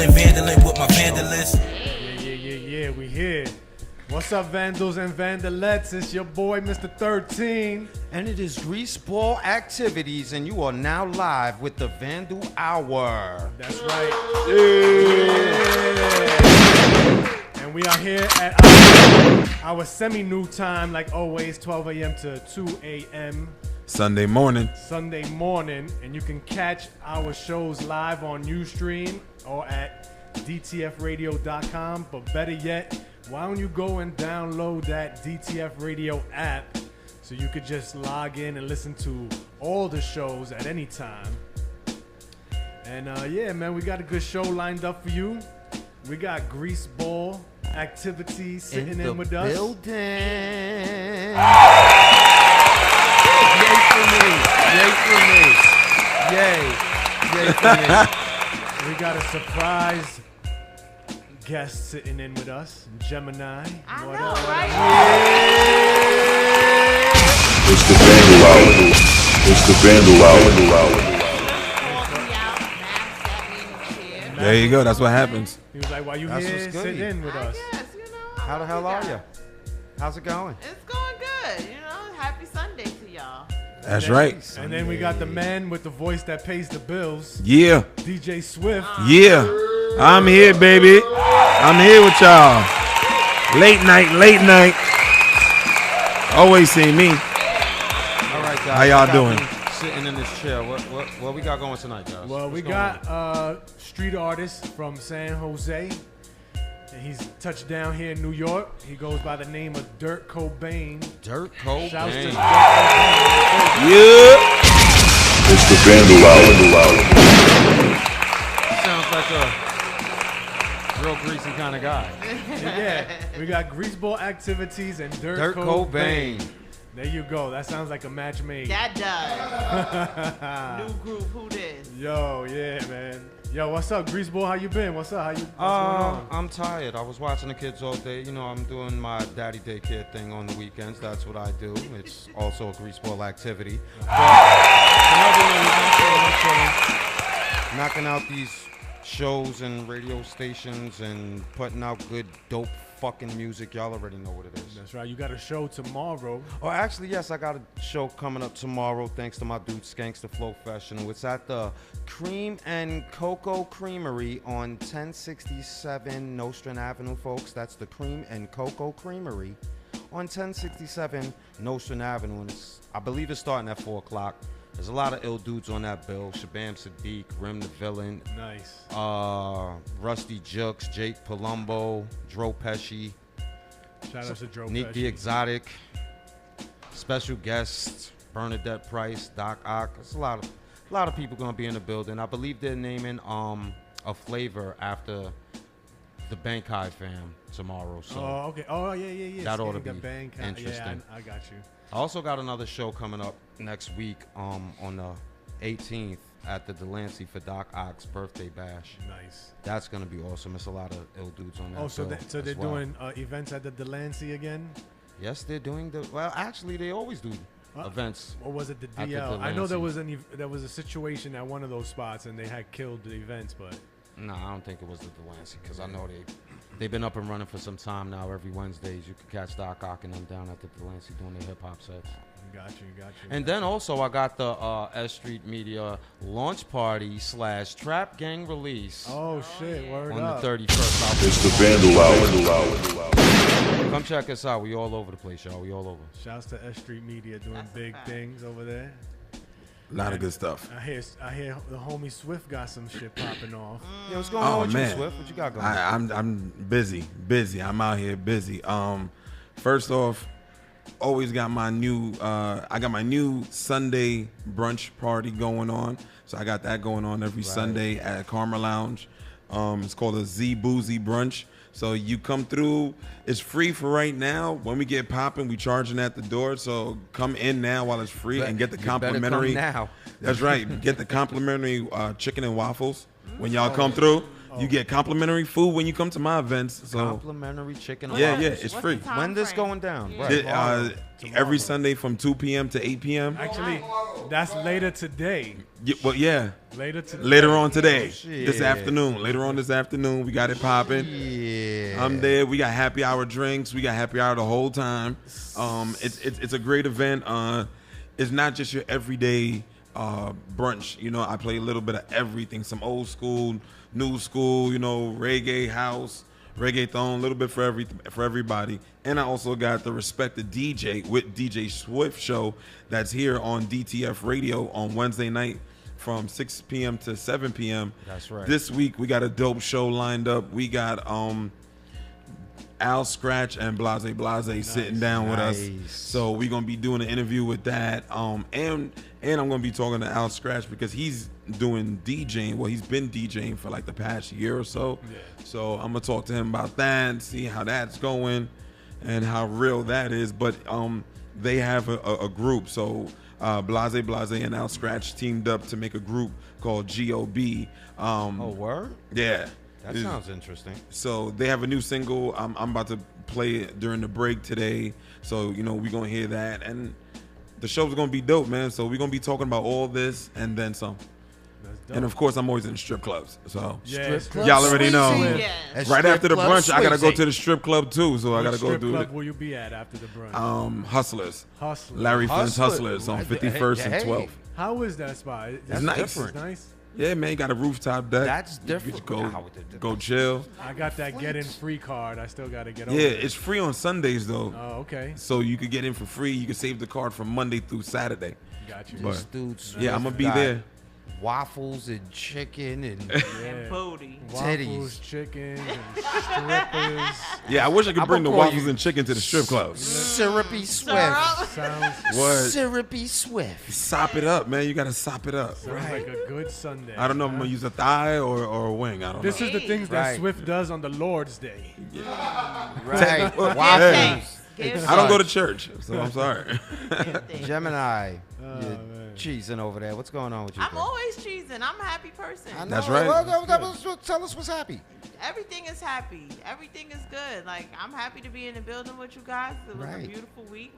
Vandaling with my vandalists. Yeah, we here. What's up, Vandals and Vandalettes? It's your boy, Mr. 13. And it is Greaseball Activities, and you are now live with the Vandal Hour. That's right. Yeah. And we are here at our semi-new time, like always, 12 a.m. to 2 a.m. Sunday morning, and you can catch our shows live on Ustream or at dtfradio.com. But better yet, why don't you go and download that DTF Radio app so you could just log in and listen to all the shows at any time. And yeah, man, we got a good show lined up for you. We got Greaseball Activities sitting in with us. Building. Yay for me. We got a surprise guest sitting in with us, Gemini. I know, right? It's the Vandal Hour. It's the Vandal Hour. there you go. That's what happens. He was like, why you That's here what's good. sitting in with us? Yes, you know. How the hell are you? How's it going? It's going good. You know, happy Sunday to y'all. That's right. And then we got the man with the voice that pays the bills, Yeah, DJ Swift. yeah. I'm here, baby. I'm here with y'all. Late night. Always see me. All right, guys. How y'all I got doing? me Sitting in this chair. What we got going tonight, guys? Well, we got street artist from San Jose. And he's touched down here in New York. He goes by the name of Dirt Cobain. Dirt Cobain. Shouts to Dirt Cobain. Yeah. It's the Vandal Hour. Sounds like a real greasy kind of guy. Yeah, we got Greaseball Activities and Dirt Cobain. There you go. That sounds like a match made. That does. New group, who this? Yo, yeah, man. Yo, what's up, Greaseball? How you been? What's up? What's going on? I'm tired. I was watching the kids all day. You know, I'm doing my daddy daycare thing on the weekends. That's what I do. It's also a greaseball activity. But another news, I'm chilling. Knocking out these shows and radio stations and putting out good, dope fucking music. Y'all already know what it is. That's right. You got a show tomorrow. Oh, actually, yes, I got a show coming up tomorrow thanks to my dude Skanks the Flow Professional. It's at the Cream and Cocoa Creamery on 1067 Nostrand Avenue, folks. That's the Cream and Cocoa Creamery on 1067 Nostrand Avenue. And I believe it's starting at 4 o'clock. There's a lot of ill dudes on that bill. Shabam Sadiq, Rim the Villain. Nice. Rusty Jux, Jake Palumbo, Dro Pesci. Shout out to Dro Neek the Pesci. Exotic. Special guest, Bernadette Price, Doc Ock. There's a lot of people gonna be in the building. I believe they're naming a flavor after the Bank High fam tomorrow. So Oh, okay. Oh, yeah. That ought to Skinny be got Bank. interesting. Yeah, I got you. I also got another show coming up next week on the 18th at the Delancey for Doc Ock's birthday bash. Nice. That's gonna be awesome. It's a lot of ill dudes on that. Oh, so bill they're as well. doing events at the Delancey again? Yes, they're doing well, actually, they always do events. Or was it the At the DL? I know there Delancey. was a situation at one of those spots and they had killed the events, but No, I don't think it was the Delancey because I know they've been up and running for some time now. Every Wednesdays you can catch Doc Ock and them down at the Delancey doing their hip hop sets. got you. And then also I got the S Street Media launch party / Trap Gang release Oh shit, word on up. the 31st. It's the Vandal Hour. Come check us out. We all over the place, y'all. We all over. Shouts to S Street Media doing That's a big fact. things over there. A lot of good stuff. I hear the homie Swift got some shit popping off. Yeah, what's going Oh, on with man. you, Swift? What you got going? I'm busy. I'm out here busy. First off, always got my new Sunday brunch party going on. So I got that going on every Sunday at Karma Lounge. It's called a Z Boozy Brunch. So you come through. It's free for right now. When we get popping, we charging at the door. So come in now while it's free and get the You better come complimentary. now. That's right. Get the complimentary chicken and waffles when y'all come through. You get complimentary food when you come to my events. So Complimentary chicken. Yeah, alone. yeah, it's What's free. the time When this frame? going down? Yeah. Right. every Sunday from 2 p.m. to 8 p.m. Actually, that's later today. Yeah, Later today. later on today, shit. this afternoon. Later on this afternoon, we got it popping. Yeah. I'm there. We got happy hour drinks. We got happy hour the whole time. It's a great event. It's not just your everyday brunch. You know, I play a little bit of everything. Some old school, new school. You know, reggae, house, reggaeton, a little bit for everybody. And I also got the respected DJ with DJ Swift show that's here on DTF Radio on Wednesday night from 6 p.m. to 7 p.m. That's right. This week we got a dope show lined up. We got Al Scratch and Blase sitting down with us. Nice. So we're gonna be doing an interview with that. And I'm gonna be talking to Al Scratch because he's doing DJing. Well, he's been DJing for like the past year or so. Yeah. So I'm gonna talk to him about that, see how that's going and how real that is. But they have a group. So Blase and Al Scratch teamed up to make a group called GOB. Oh, word? Yeah. That sounds interesting. So they have a new single. I'm about to play it during the break today. So, you know, we're going to hear that. And the show's going to be dope, man. So we're going to be talking about all this and then some. That's dope. And, of course, I'm always in the strip clubs. So Yeah, Strip y'all already know. Yes. Right after the brunch, I got to go to the strip club, too. So I got to go strip do club it. will you be at after the brunch? Hustlers. Hustler. Larry Flynn's Hustler. Hustlers on Hey, 51st and hey. 12th. How is that spot? That's nice. different. It's nice. Yeah, man, you got a rooftop deck. That's You different. go chill. I got that get in free card. I still got to get Yeah, over it. it's free on Sundays, though. Oh, okay. So you could get in for free. You can save the card from Monday through Saturday. Got you. This But- dude Yeah, I'm gonna be got there. Waffles and chicken and And booty. Waffles, titties. chickens, and strippers. Yeah, I wish I could I'ma bring the call waffles you- and chicken to the strip club. syrupy Swift. Syrup. Sounds, What? Syrupy Swift. Sop it up, man. You gotta sop it up. sounds like a good Sunday. I don't know if I'm gonna use a thigh or a wing. I don't This know. is the things that Right. Swift does on the Lord's Day. Right. Give Waffles. thanks. Give I don't go to church, so I'm sorry. thanks. Gemini. Oh, You're man. cheesing over there. What's going on with you? I'm girl? always cheesing. I'm a happy person. I know. That's right. Tell us what's happy. Everything is happy. Everything is good. Like, I'm happy to be in the building with you guys. It was Right. a beautiful week.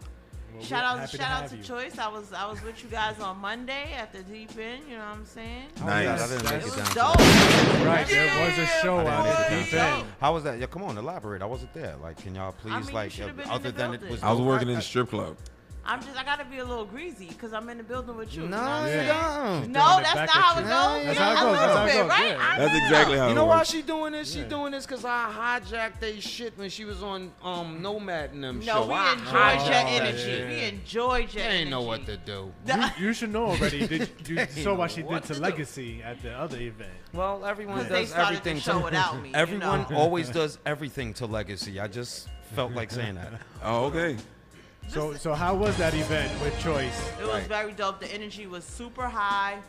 Well, Shout we're out happy shout out have to you. Choice. I was with you guys on Monday at the Deep End. You know what I'm saying? Nice. I didn't make It it was down. to dope. that. Right, there was a show I out didn't at make it Deep down to End. that. How was that? Yeah, come on, elaborate. I wasn't there. Like, can y'all please, I mean, you like, should've been in other the than it building. was. I was dope, working in right? the strip club. I gotta be a little greasy because I'm in the building with you. No, you know what I'm you saying? don't. No, Throwing it that's back not at how you. it No, goes. that's Yeah, how it a goes, little that's how it bit, goes, right? yeah. I That's know. exactly how You it know why works. she doing this? She Yeah. doing this because I hijacked they shit when she was on Nomad and them No, show. we I enjoyed hijacked your that energy. shit. We enjoyed your They energy. ain't know what to do. You should know already. You saw what she did what to to do. Legacy at the other event. Well, everyone Because they does started everything the show without me. Everyone you know? always does everything to Legacy. I just felt like saying that. Oh, okay. So how was that event with Choice? It was Right. very dope. The energy was super high.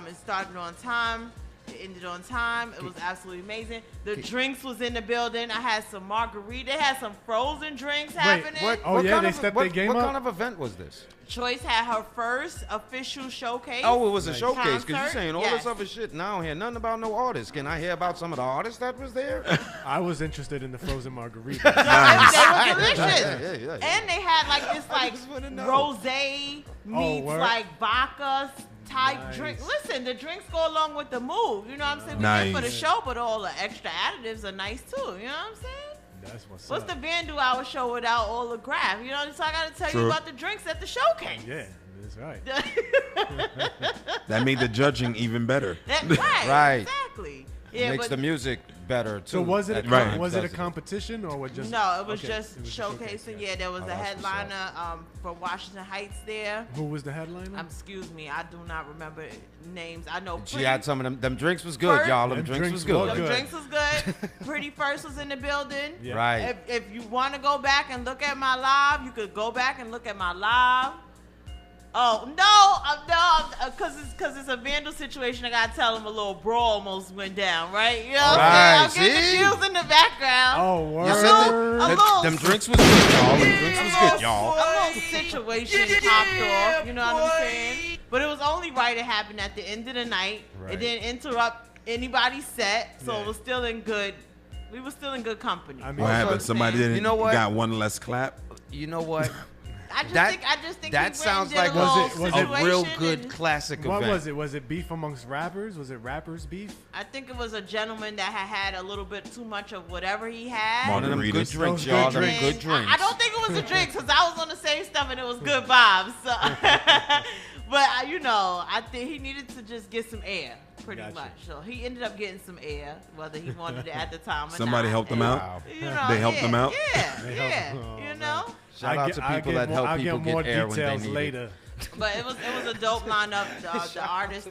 It started on time. It ended on time. It was absolutely amazing. The drinks was in the building. I had some margarita. They had some frozen drinks happening. Oh, yeah, kind they of- stepped what, their game what up? kind of event was this? Choice had her first official showcase. Oh, it was a Nice. showcase because you're Concert? saying all Yes. this other shit. And I don't hear nothing about no artists. Can I hear about some of the artists that was there? I was interested in the frozen margarita. They were delicious. Yeah. And they had like this like just wanna know. rosé meets word? like vodka type Nice. drink. Listen, the drinks go along with the move. You know what I'm saying? We did for the Nice. show, but all the extra additives are nice too. You know what I'm saying? That's what's What's up. the Vandal hour show without all the graph? You know, so I gotta tell you True. about the drinks at the showcase. Yeah, that's right. That made the judging even better. right, Right. exactly. Yeah, Makes but the music better too. So was it At Right. times, was it a doesn't competition or was just no, it was okay, just it was a showcasing. showcase, Yeah, there was a that's what's headliner from Washington Heights there. Who was the headliner? Excuse me, I do not remember names. I know. She had some of them. Them drinks was good, First- y'all. Them Them drinks drinks was were good. The good. drinks was good. Pretty First was in the building. Yeah. Right. If you want to go back and look at my live, you could go back and look at my live. Oh no, because it's a Vandal situation. I gotta tell them a little brawl almost went down, right? You know what I'm saying? I'm Right, getting see? confused in the background. Oh, You word. said A little- them drinks was good, y'all. Them drinks was good, y'all. A little situation popped off, you know what I'm saying? But it was only right it happened at the end of the night. Right. It didn't interrupt anybody's set, so Yeah. it was still in good. We were still in good company. I mean, What Also, happened? Somebody saying. didn't. You know what? Got one less clap. You know what? I just that- think that he went sounds and did like a little was it a real situation good and- classic What event. was it? Was it beef amongst rappers? Was it rappers beef? I think it was a gentleman that had a little bit too much of whatever he had. One of them good Margaritas. drinks, Those y'all. good Them drinks. good And drinks. I don't think it was a drink because I was on the same stuff and it was good vibes. So. But I think he needed to just get some air, pretty Gotcha. much. So he ended up getting some air, whether he wanted it at the time or Somebody not. helped him And, out. They helped him out? Yeah, They yeah. helped- oh, man. Shout out to people that help people get air when they need later. it. But it was a dope lineup. The artists,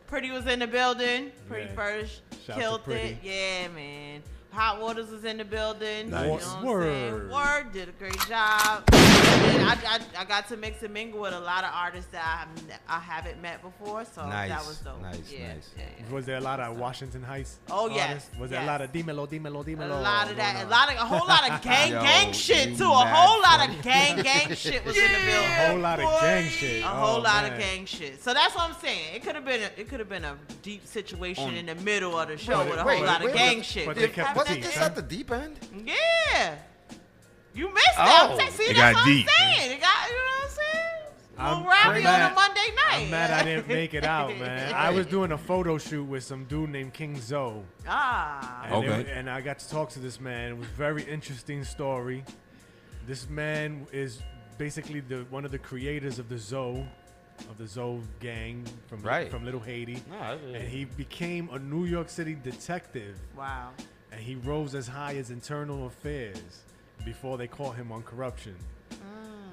Pretty was in the building. Pretty Yeah. first Shout out to killed Pretty. it. Yeah, man. Hot Waters was in the building. Nice. You know what I'm Word. saying? Word did a great job. And I got to mix and mingle with a lot of artists that I haven't met before, so Nice, that was dope. nice, yeah, nice. Yeah, yeah. Was there a lot of Washington Heights? Oh, yes, artists? Was there a yes. lot of dímelo, dímelo, dímelo? A lot of that, going on? a whole lot of gang Yo, shit you too. A mad whole lot funny. of gang shit was in the building. A whole lot of gang shit. A Oh, whole lot man. of gang shit. So that's what I'm saying. It could have been a deep situation in the middle of the show with a wait, whole lot of wait, gang wait. shit. But they kept Was the it peace, just huh? at the deep end? Yeah. You missed Oh. that. See, It that's got what deep. I'm saying. It got, you know what I'm saying? A little I'm rowdy on mad- a Monday night. I'm mad I didn't make it out, man. I was doing a photo shoot with some dude named King Zoe. Ah. And Okay. and I got to talk to this man. It was a very interesting story. This man is basically one of the creators of the Zoe gang from Little Haiti. And he became a New York City detective. Wow. And he rose as high as internal affairs before they caught him on corruption.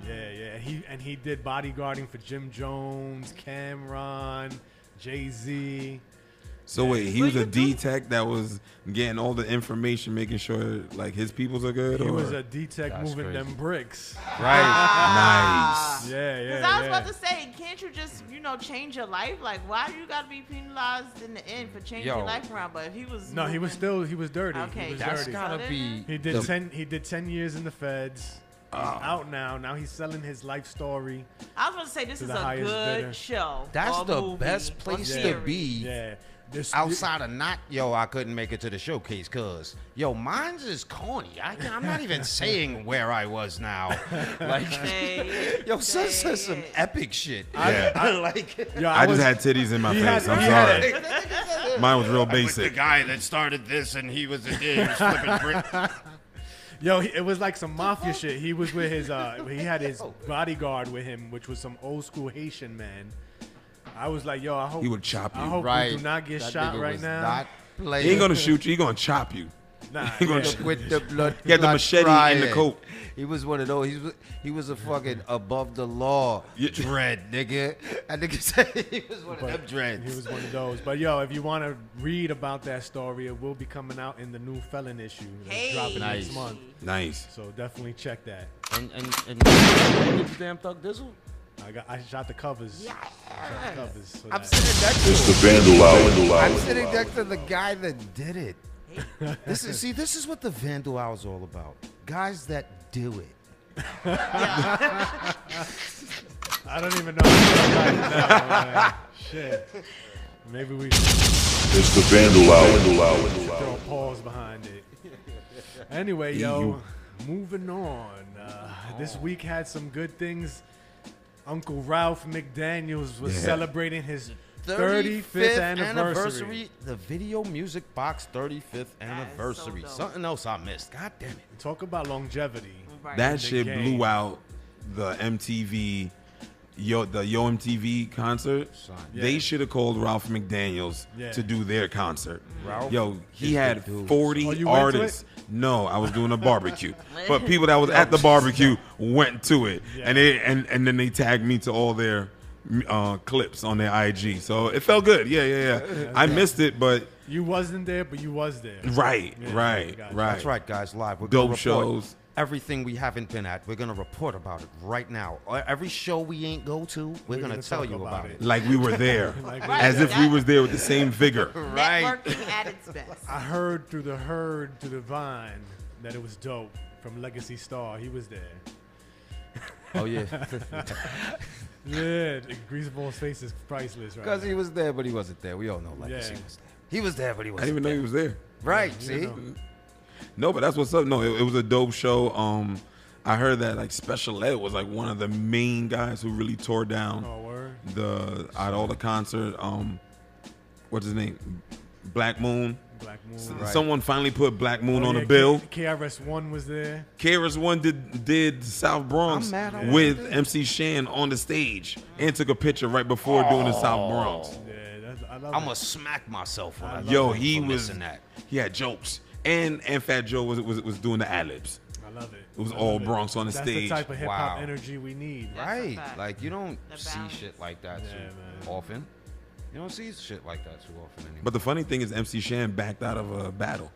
Yeah. He did bodyguarding for Jim Jones, Cameron, Jay-Z. So wait, he was you a do- D-Tech that was getting all the information, making sure like his peoples are good. He or? was a D-Tech That's moving crazy. them bricks. Right. Nice. Yeah. Because I was about to say, can't you just, change your life? Like, why do you got to be penalized in the end for changing Yo. your life around? But if he was No, he was dirty. Okay, He was That's dirty. gotta So be. He did the- 10 years in the feds. He's out now. Now he's selling his life story. I was going to say, this To is the a highest good bidder. show. That's or the movie best or place to series. be. Yeah. This Outside of not, I couldn't make it to the showcase because, mine's is corny. I'm not even saying where I was now. Like, Say, sis say says some it. epic shit. Yeah. like, Yo, I was- just had titties in my he face. had- I'm he had- sorry. Mine was real the basic. guy that started this and he was flipping brick. Yo, it was like some mafia shit. He was with his, he had his bodyguard with him, which was some old school Haitian man. I was like, yo, I hope He would chop I you. hope Right. we do not get That shot nigga right was now. Not playing. He ain't gonna shoot you. He gonna chop you. Nah, He gonna yeah. sh- with the blood. He had the clot machete in the crying. coat. He was one of those. He was a fucking above the law Yeah. dread, nigga. That nigga said he was one of them dreads. He was one of those. But yo, if you want to read about that story, it will be coming out in the new Felon issue. That's Hey. dropping Nice. next month. Nice. So definitely check that. and get the damn Thug Dizzle. I shot the covers. Yeah. Shot the covers. So I'm that- sitting next It's to the Vandal I'm Hour. sitting next to the guy that did it. This is what the Vandal Hour is all about. Guys that do it. I don't even know. Now, shit. Maybe we should It's the Vandal Hour. throw a pause behind it. Anyway, yo, moving on. This week had some good things. Uncle Ralph McDaniels was Yeah. celebrating his 35th anniversary. The Video Music Box 35th anniversary. dope. Something else I missed. God damn it. Talk about longevity. Right. That shit game. blew out the MTV, Yo MTV concert. Yeah. They should have called Ralph McDaniels Yeah. to do their concert. Ralph Yo, he is had the dude. 40 Oh, you went to artists. No, I was doing a barbecue, but people that was at the barbecue went to it, Yeah. and then they tagged me to all their clips on their IG. So it felt good. Yeah. I missed it, but You wasn't there, but you was there. right. gotcha. That's right, guys. Live. We're Dope gonna report shows. everything we haven't been at. We're gonna report about it right now. Every show we ain't go to, we're gonna gonna tell talk you about about it. it. Like we were there, Like, as if we was there with the same vigor. Right. Networking at its best. I heard through the vine that it was dope from Legacy Star. He was there. Oh yeah, Yeah, Greaseball's face is priceless, right? because he was there, but he wasn't there. We all know Legacy Yeah. was there. He was there, but he I wasn't didn't even know he was there. Right, You see? know. No, but that's what's up. No, it was a dope show. I heard that like Special Ed was like one of the main guys who really tore down Oh, word. at all the concert. What's his name? Black Moon. Black Moon. Someone finally put Black Moon on yeah, the bill. KRS-One was there. KRS-One did South Bronx I'm mad I with wasn't MC Shan on the stage and took a picture right before doing the South Bronx. Yeah, I love I'm it. going to smack myself when I Yo, love he for was missing that. he had jokes and Fat Joe was doing the ad-libs. I love it. It was I all love it. Bronx on the That's stage. the type of hip hop Wow. energy we need. That's a Right. fact. Like, you don't The see balance. shit like that Yeah, too man. often. You don't see shit like that too often anymore. But the funny thing is MC Shan backed out of a battle.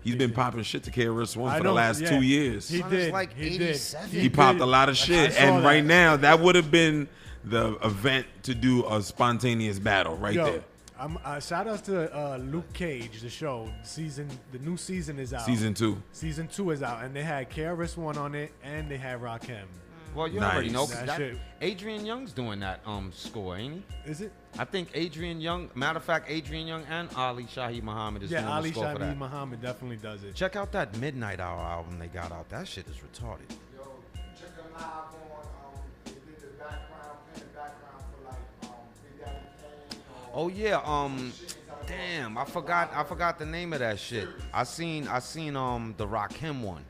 He's been popping shit to KRS-One I for know, the last yeah. 2 years. He Son, did. it's like he did. 87. He popped did. a lot of shit, saw and that. right now that would have been the event to do a spontaneous battle right Yo, there. shout out to Luke Cage, the show. The new season is out. Season 2. Season 2 is out, and they had KRS-One on it, and they had Rakim. Well, you Nice. already know. 'Cause That that, shit- Adrian Young's doing that score, ain't he? Is it? I think Adrian Young, matter of fact, Adrian Young and Ali Shahi Muhammad is Yeah, doing Ali the score for Shabi that. Muhammad definitely does it. Check out that Midnight Hour album they got out. That shit is retarded. Yo, check them live on, they did the background, playing the background for like, Big Daddy Kane. Oh yeah, damn, I forgot the name of that shit. I seen the Rakim one.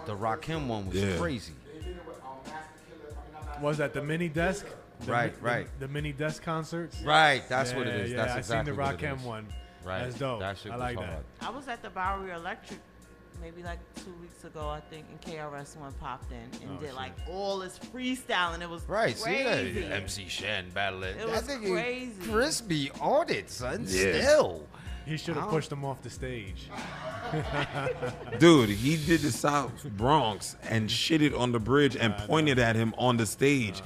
The Rakim one was Yeah. crazy. They did it with, Master Killer, Master Was that the mini desk? Right, right. The mini desk concerts. Right, that's what Yeah, it is. Yeah, That's I exactly seen the what it Rakim is. one. Right, That's dope. That shit I was like hard. that. I was at the Bowery Electric maybe like 2 weeks ago, I think, and KRS-One popped in and did like all this freestyling. It was Right, see crazy. that MC Shan battle it. It was crazy. Crispy on it, son. Yeah. Still. He should have pushed him off the stage. Dude, he did the South Bronx and shitted on the bridge and pointed at him on the stage.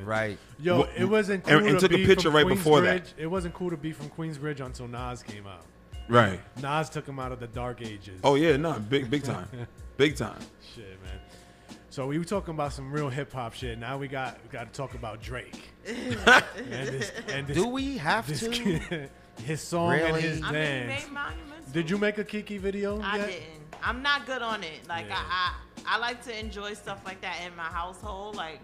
Right. Yo, Well, it wasn't cool and to took a be picture from right before that. Queensbridge. It wasn't cool to be from Queensbridge until Nas came out. Right. Nas took him out of the dark ages. Oh yeah, no, big time. Big time. Shit, man. So we were talking about some real hip hop shit. Now we got to talk about Drake. and this, Do we have this to? kid- his song and Really? his I mean, he dance. made monuments. Did you make a Kiki video I yet? didn't. I'm not good on it. Like Yeah. I like to enjoy stuff like that in my household. Like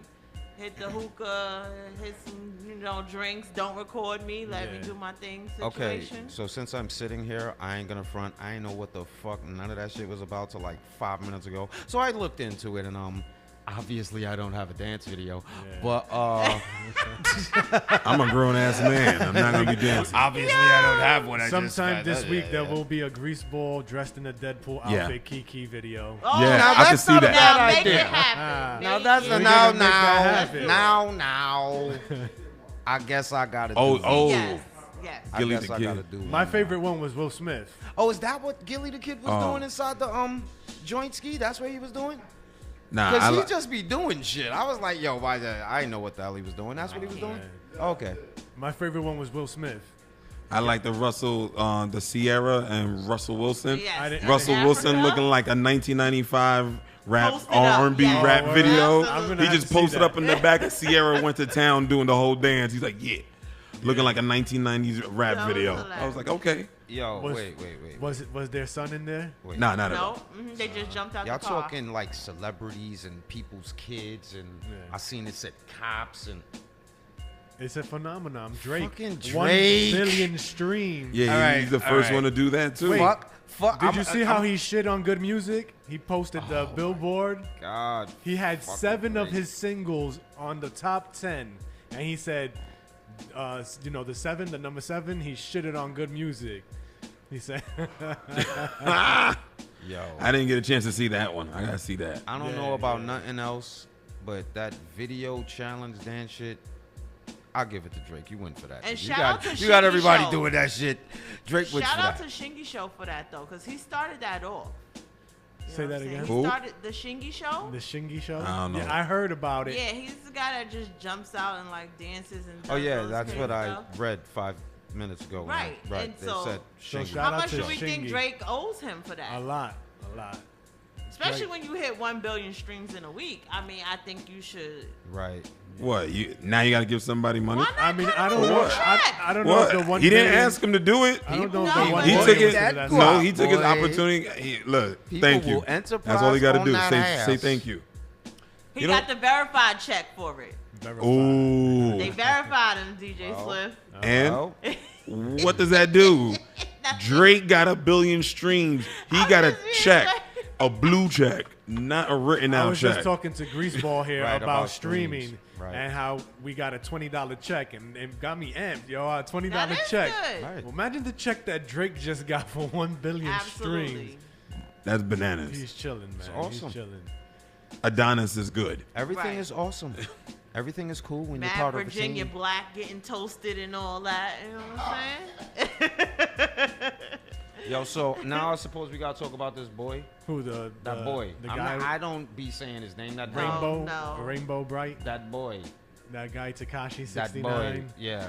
hit the hookah, hit some drinks. Don't record me. Let me Yeah. do my thing. Okay, Situation. so since I'm sitting here, I ain't gonna front. I ain't know what the fuck none of that shit was about till like 5 minutes ago. So I looked into it and obviously I don't have a dance video, but I'm a grown ass man. I'm not gonna be dancing. obviously I don't have one. Sometime this week there will be a greaseball dressed in a Deadpool Yeah. outfit Kiki video. Oh, Yeah, now I can that's see not a that. bad now make idea. it happen. Now Make that's it a We're now gonna make that happen. now. I guess I gotta do Oh, it. oh. Yes. Yes. I Gilly guess the I Kid. gotta do My one. favorite one was Will Smith. Oh, is that what Gilly the Kid was Oh. doing inside the joint ski? That's what he was doing? Nah, Because he li- just be doing shit. I was like, yo, why that? I didn't know what the hell he was doing. That's what he was doing? Okay. My favorite one was Will Smith. I like the the Sierra and Russell Wilson. Yes. I didn't- Russell Africa. Wilson looking like a 1995 rap Posted up, R&B yes. rap Oh, video. absolutely. I'm gonna He have just to see posted that. up in the back and Sierra went to town doing the whole dance. He's like, yeah. Looking like a 1990s rap That was video. hilarious. I was like, okay. Yo, Was- wait. Was their son in there? Wait. Nah, not at all. No, they just jumped out Y'all the car. talking like celebrities and people's kids, and Yeah. I seen it said cops and It's a phenomenon. Drake. Fucking 1 Drake. billion streams. Yeah, All right, he's the all first right. one to do that too. Wait. fuck. Did you see how he shit on Good Music? He posted the Billboard. God. He had fucking 7 of Drake. his singles on the top 10, and he said, the number 7, he shitted on Good Music. He said, Yo, I didn't get a chance to see that one. I gotta see that. I don't Yeah, know about yeah. nothing else, but that video challenge dance shit, I'll give it to Drake. You win for that. And you shout got, out to you got Shingy everybody Show. doing that shit. Drake wins Shout for out that. to Shingy Show for that though, because he started that off. You Say know what that I'm saying? again? He Who? started the Shingy Show. the Shingy Show? I don't know. Yeah, I heard about it. Yeah, he's the guy that just jumps out and like dances and. Oh does yeah, those that's crazy what I stuff. read 5 minutes ago. when I- Right, right. and They so- said So Shingy. shout How out much to do we think Shingy. Drake owes him for that? A lot. Especially when you hit 1 billion streams in a week. I mean, I think you should. Right. What? Now you got to give somebody money? Why not I mean, cut I him don't a know. check? I don't know if the What? 1 He didn't billion- ask him to do it. I don't know No, if the he 1 He billion took was it. to that No, He took his boy. opportunity. Look, People thank you. will enterprise That's all he got to on do. that Say ass. thank you. He You got know- the verified check for it. Verified. Ooh. They verified him, DJ Swift. And Well, what does that do? Drake got 1 billion streams. He I'm got a just being check, like- a blue check, not a written I out was check. just talking to Greaseball here Right, about about streaming streams. Right. and how we got a $20 check and it got me amped. Yo, a $20 That is check. good. Right. Well, imagine the check that Drake just got for 1 billion Absolutely. streams. That's bananas. He's chilling, man. awesome. He's chilling. Adonis is good. everything Right. is awesome. Everything is cool when you're Mad part Virginia of a team. Black getting toasted and all that. You know what I'm saying? Yo, so now I suppose we gotta talk about this boy. Who the That boy. The I'm guy not, I don't be saying his name. That Rainbow No. Rainbow Bright. That boy. That guy Takashi That 69. boy. Yeah.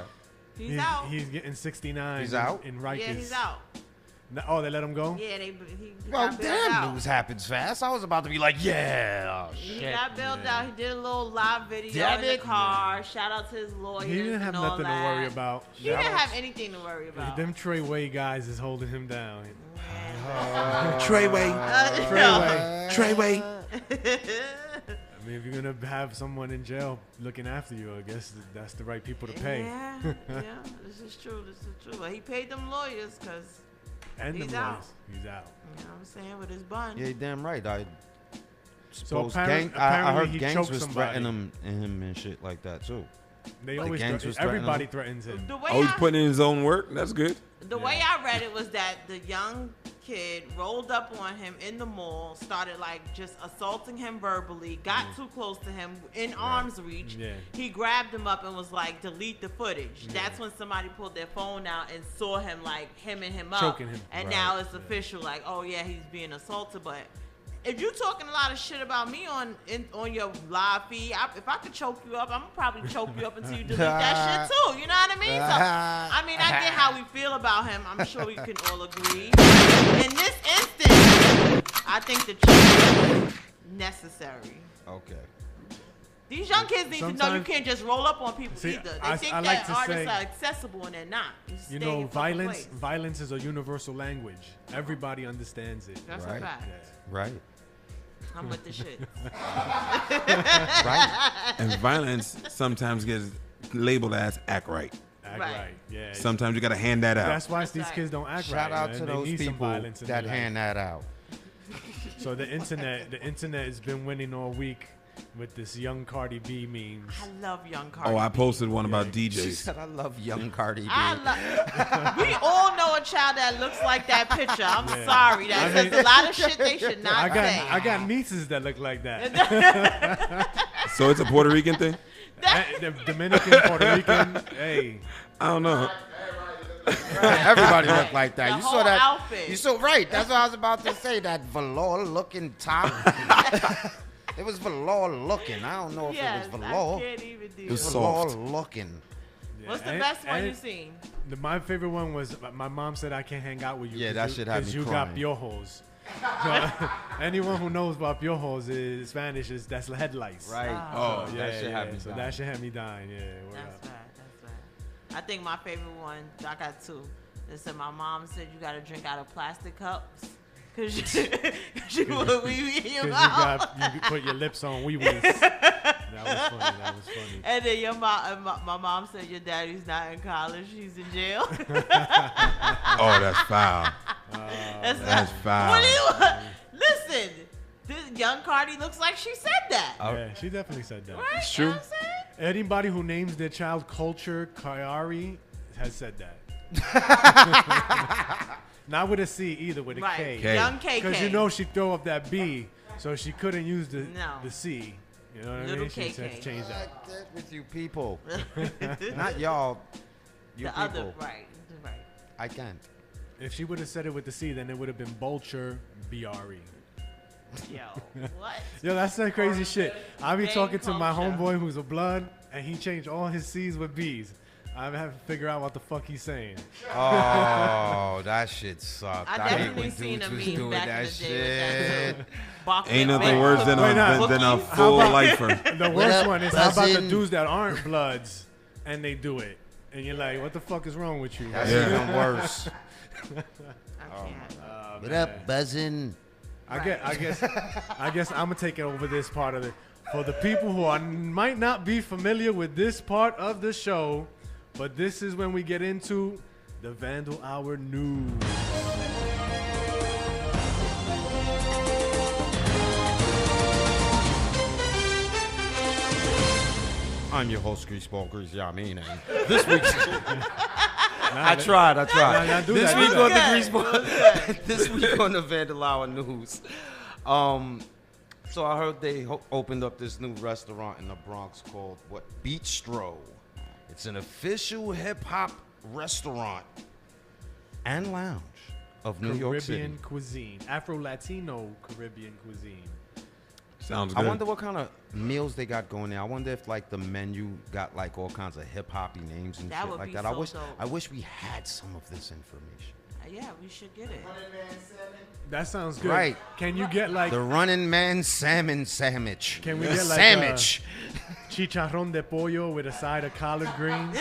He's out. He's getting 69. He's out? in Rikers. Yeah, he's out. Oh, they let him go? Yeah, he Well, got bailed damn, out. news happens fast. I was about to be like, yeah, oh, He shit. got bailed out. He did a little live video Damn in the it. car. Shout out to his lawyers. He didn't have and all nothing to that. worry about. He didn't have anything to worry about. Them Treyway guys is holding him down. Treyway. Treyway. I mean, if you're gonna have someone in jail looking after you, I guess that's the right people to pay. Yeah, this is true. This is true. But he paid them lawyers because, And He's the out. boys. He's out. you know what I'm saying, with his bun. Yeah, you're damn right. I So suppose apparently I heard he gangs choked was somebody. threatening him and shit like that too. They Like always gangs was threatening everybody him. threatens him. The way Oh, he's I- putting in his own work. That's good. The way I read it was that the young kid rolled up on him in the mall, started like just assaulting him verbally, got too close to him in arm's reach. Yeah. He grabbed him up and was like, delete the footage. That's when somebody pulled their phone out and saw him like hemming him up. Choking him. And Right. now it's official, like, oh yeah, he's being assaulted. But if you talking a lot of shit about me on your live feed, if I could choke you up, I'm gonna probably choke you up until you delete that shit too. You know what I mean? So, I mean, I get how we feel about him. I'm sure we can all agree. In this instance, I think the choke is necessary. Okay. These young kids need to know you Sometimes- can't just roll up on people See, either. They I think like that to artists say- are accessible and they're not. You stay in know, your fucking violence place. violence is a universal language. Everybody understands it. That's Right. a fact. Right. I'm with the shit. Right. And violence sometimes gets labeled as act right. Act Right. right. Yeah. Sometimes you got to hand that out. That's why That's these right. kids don't act Shout right. out man. to They those need some people violence in that their life. hand that out. So the internet has been winning all week with this young Cardi B memes. I love young Cardi. Oh, I B. posted one about She DJs. said, "I love young Cardi B." We all know a child that looks like that picture. I'm sorry. That says a lot of shit they should not say. I got nieces that look like that. So it's a Puerto Rican thing? The Dominican, Puerto Rican. Hey, I don't know. Everybody looked like that. The You whole saw that outfit. You saw right. That's what I was about to say. That velour looking top. It was velour looking. I don't know if Yes, it was I velour. can't even do It was it. Velour soft. looking. What's the And- best one and you've seen? my favorite one was my mom said I can't hang out with you. Yeah, that shit had me you crying. got piojos. So, anyone who knows about piojos is Spanish is that's headlights. Right. Oh, Yeah, that shit had me so dying. that shit had me dying. Yeah. word That's up. right. That's right. I think my favorite one, I got two. They said my mom said you got to drink out of plastic cups. Cause you put wee wee in your Because mouth. you put your lips on wee wees. That was funny. That was funny. And then your mom, my mom said your daddy's not in college. He's in jail. Oh, that's foul. That's foul. What do you listen? This young Cardi looks like she said that. Yeah, she definitely said that. Right? It's You know true. what I'm saying? Anybody who names their child Culture Kyari has said that. Not with a C either, with a Right. K. K. Young KK. Because you know she throw up that B, so she couldn't use the No. C. You know what I Little mean? She KK. had to change that. Like that with you people. Not y'all. You the people. other, right. I can't. If she would have said it with the C, then it would have been Bulcher BRE. Yo, what? Yo, that's that crazy shit. I be Gang talking to my culture. homeboy who's a blood, and he changed all his C's with B's. I have to figure out what the fuck he's saying. Oh, that shit sucked. I hate definitely when seen a dudes was meme doing back that in the day with that shit. too. Bark Ain't with nothing big worse than a Cookies. full lifer. The worst up, one is how about the buzzin'? dudes that aren't Bloods and they do it, and you're like, what the fuck is wrong with you? That's Yeah. even worse. I can't. What up, buzzing? I guess I'm gonna take it over this part of it. For the people who might not be familiar with this part of the show, but this is when we get into the Vandal Hour news. I'm your host, Greaseball Greasy. I mean, and this week's. I tried. Nah, do This that, week do on the that. Greaseball. This week on the Vandal Hour news. So I heard they opened up this new restaurant in the Bronx called Beachstro. It's an official hip hop restaurant and lounge of New York City. Caribbean cuisine, Afro-Latino Caribbean cuisine. Sounds good. I wonder what kind of meals they got going there. I wonder if like the menu got like all kinds of hip hoppy names and That shit would like be that. so dope. I wish we had some of this information. Yeah, we should get it. That sounds good. Right. Can you get like The Running Man salmon sandwich. Can we get like sandwich? chicharrón de pollo with a side of collard greens?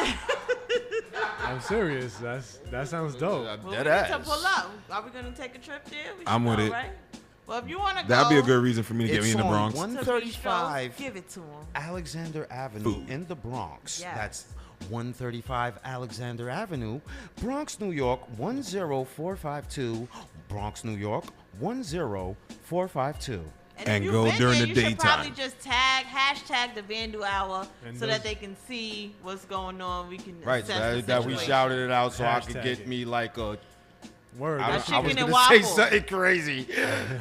I'm serious. That sounds dope. Well, we Dead need to ass. pull up. Are we gonna take a trip there? We should I'm with go, it. Right? Well, if you wanna go, That'd be a good reason for me to get me in the on Bronx. to 135 Bistro, give it to him. Alexander Avenue Food. in the Bronx. Yes. That's 135 Alexander Avenue, Bronx, New York 10452. Bronx, New York 10452. And And if go you've been during there, the you should probably daytime. just hashtag the Vandal Hour And so those- that they can see what's going on. We can Right, assess the that we situation. shouted it out so I could Hashtag get it. me like a. Word. I, That's- I was chicken and gonna say waffle. something crazy.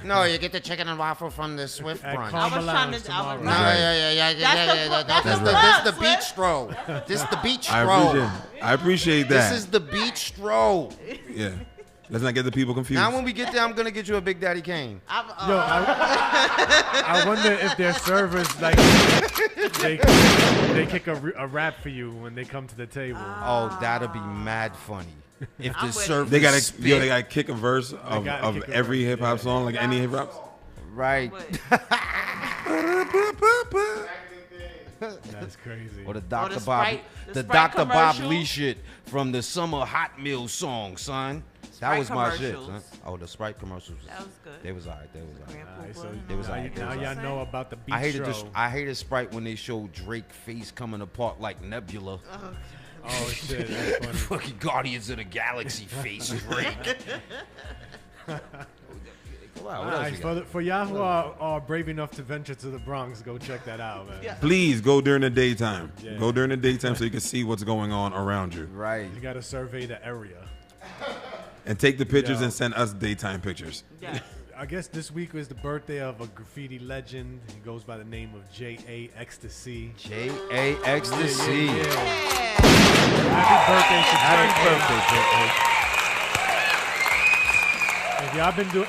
No, you get the chicken and waffle from the Swift At brunch. Karma I was trying Lounge to- I was tomorrow. No, Right. yeah. That's the This plug, the beach Swift. stroll. This the beach I stroll. appreciate This that. is the beach stroll. Yeah. Let's not get the people confused. Now when we get there, I'm gonna get you a Big Daddy Kane. Yo, I wonder if their servers like they kick a rap for you when they come to the table. Oh, that'd be mad funny. If I'm the with it. server they gotta spit, they gotta kick a verse of, gotta of kick a every verse, hip hop song, like any hip hop. right, That's crazy. or the Dr. the Bob, Sprite- the the Sprite Dr. Bob commercial. Lee shit from the Summer Hot Meal song, son. That Sprite was my shit, son. commercials. Oh, the Sprite commercials. That was good. They was alright. They was alright. Alright, so It was now, alright, it now was y'all alright. know about the beach I hated show. I hated Sprite when they showed Drake face coming apart like Nebula. Oh shit, that's funny. Fucking Guardians of the Galaxy face Drake. Wow, what else Alright, we got? for y'all who are brave enough to venture to the Bronx, go check that out, man. Yeah. Please go during the daytime. Yeah. Go during the daytime so you can see what's going on around you. Right. You gotta survey the area. And take the pictures Yeah. and send us daytime pictures. Yes. I guess this week was the birthday of a graffiti legend. He goes by the name of J.A. Ecstasy. J.A. Ecstasy. Yeah. Yeah. Happy birthday to Happy J.A. birthday, J.A.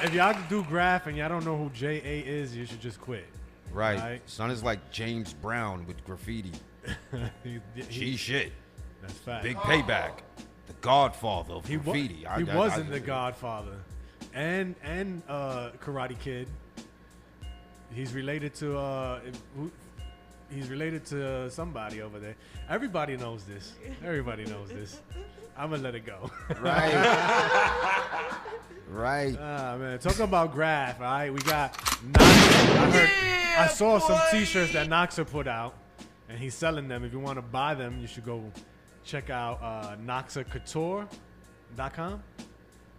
If y'all do graph and y'all don't know who J.A. is, you should just quit. Right. Right. Son is like James Brown with graffiti. Gee shit. That's fact. Big payback. The godfather of He graffiti. was in The Godfather, and Karate Kid. He's related to he's related to somebody over there. Everybody knows this. Everybody knows this. I'm gonna let it go. Right. Right. Ah man, talking about graph. All right, we got. Noxa. I saw some T-shirts that Noxa put out, and he's selling them. If you want to buy them, you should go check out NoxaCouture.com.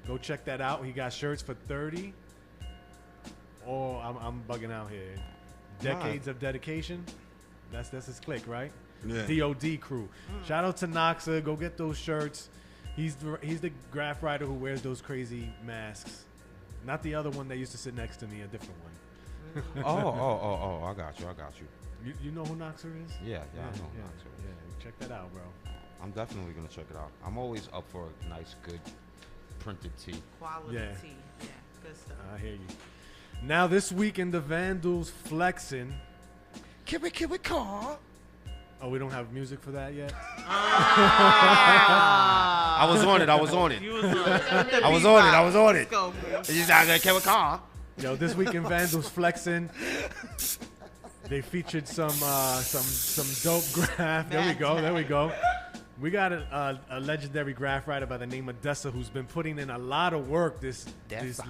Go check that out. He got shirts for $30. Oh, I'm bugging out here. Decades of dedication. That's his clique, right? Yeah. DOD crew. Shout out to Noxa. Go get those shirts. He's the graph writer who wears those crazy masks. Not the other one that used to sit next to me, a different one. Oh, I got you. You know who Noxer is? Yeah, I know. Knoxer. Yeah, check that out, bro. I'm definitely gonna check it out. I'm always up for a nice, good printed tee. Quality Yeah. tea. Yeah, good stuff. I hear you. Now this week in the Vandals flexing. Can we car? Oh, we don't have music for that yet? I was on it. I was on it. You was on it. I was on it. I was on it. Let's go, bro. He's not gonna kill a car. Yo, this week in Vandals flexing, they featured some dope graph. There we go. There we go. We got a legendary graph writer by the name of Dessa who's been putting in a lot of work these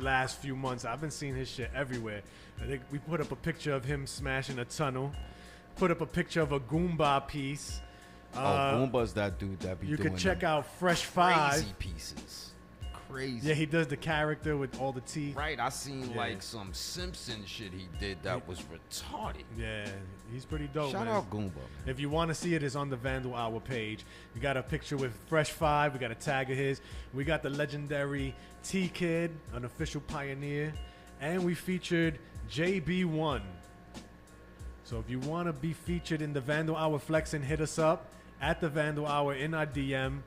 last few months. I've been seeing his shit everywhere. I think we put up a picture of him smashing a tunnel. Put up a picture of a Goomba piece. Goomba's that dude that be You doing can check them out Fresh Five. crazy pieces. Crazy. Yeah, he does the character with all the teeth. Right, I seen Yeah. like some Simpson shit he did that was retarded. Yeah, he's pretty dope, Shout man. out Goomba. If you want to see it, it's on the Vandal Hour page. We got a picture with Fresh Five. We got a tag of his. We got the legendary T-Kid, an official pioneer. And we featured JB1. So if you want to be featured in the Vandal Hour flexing, hit us up at the Vandal Hour in our DM.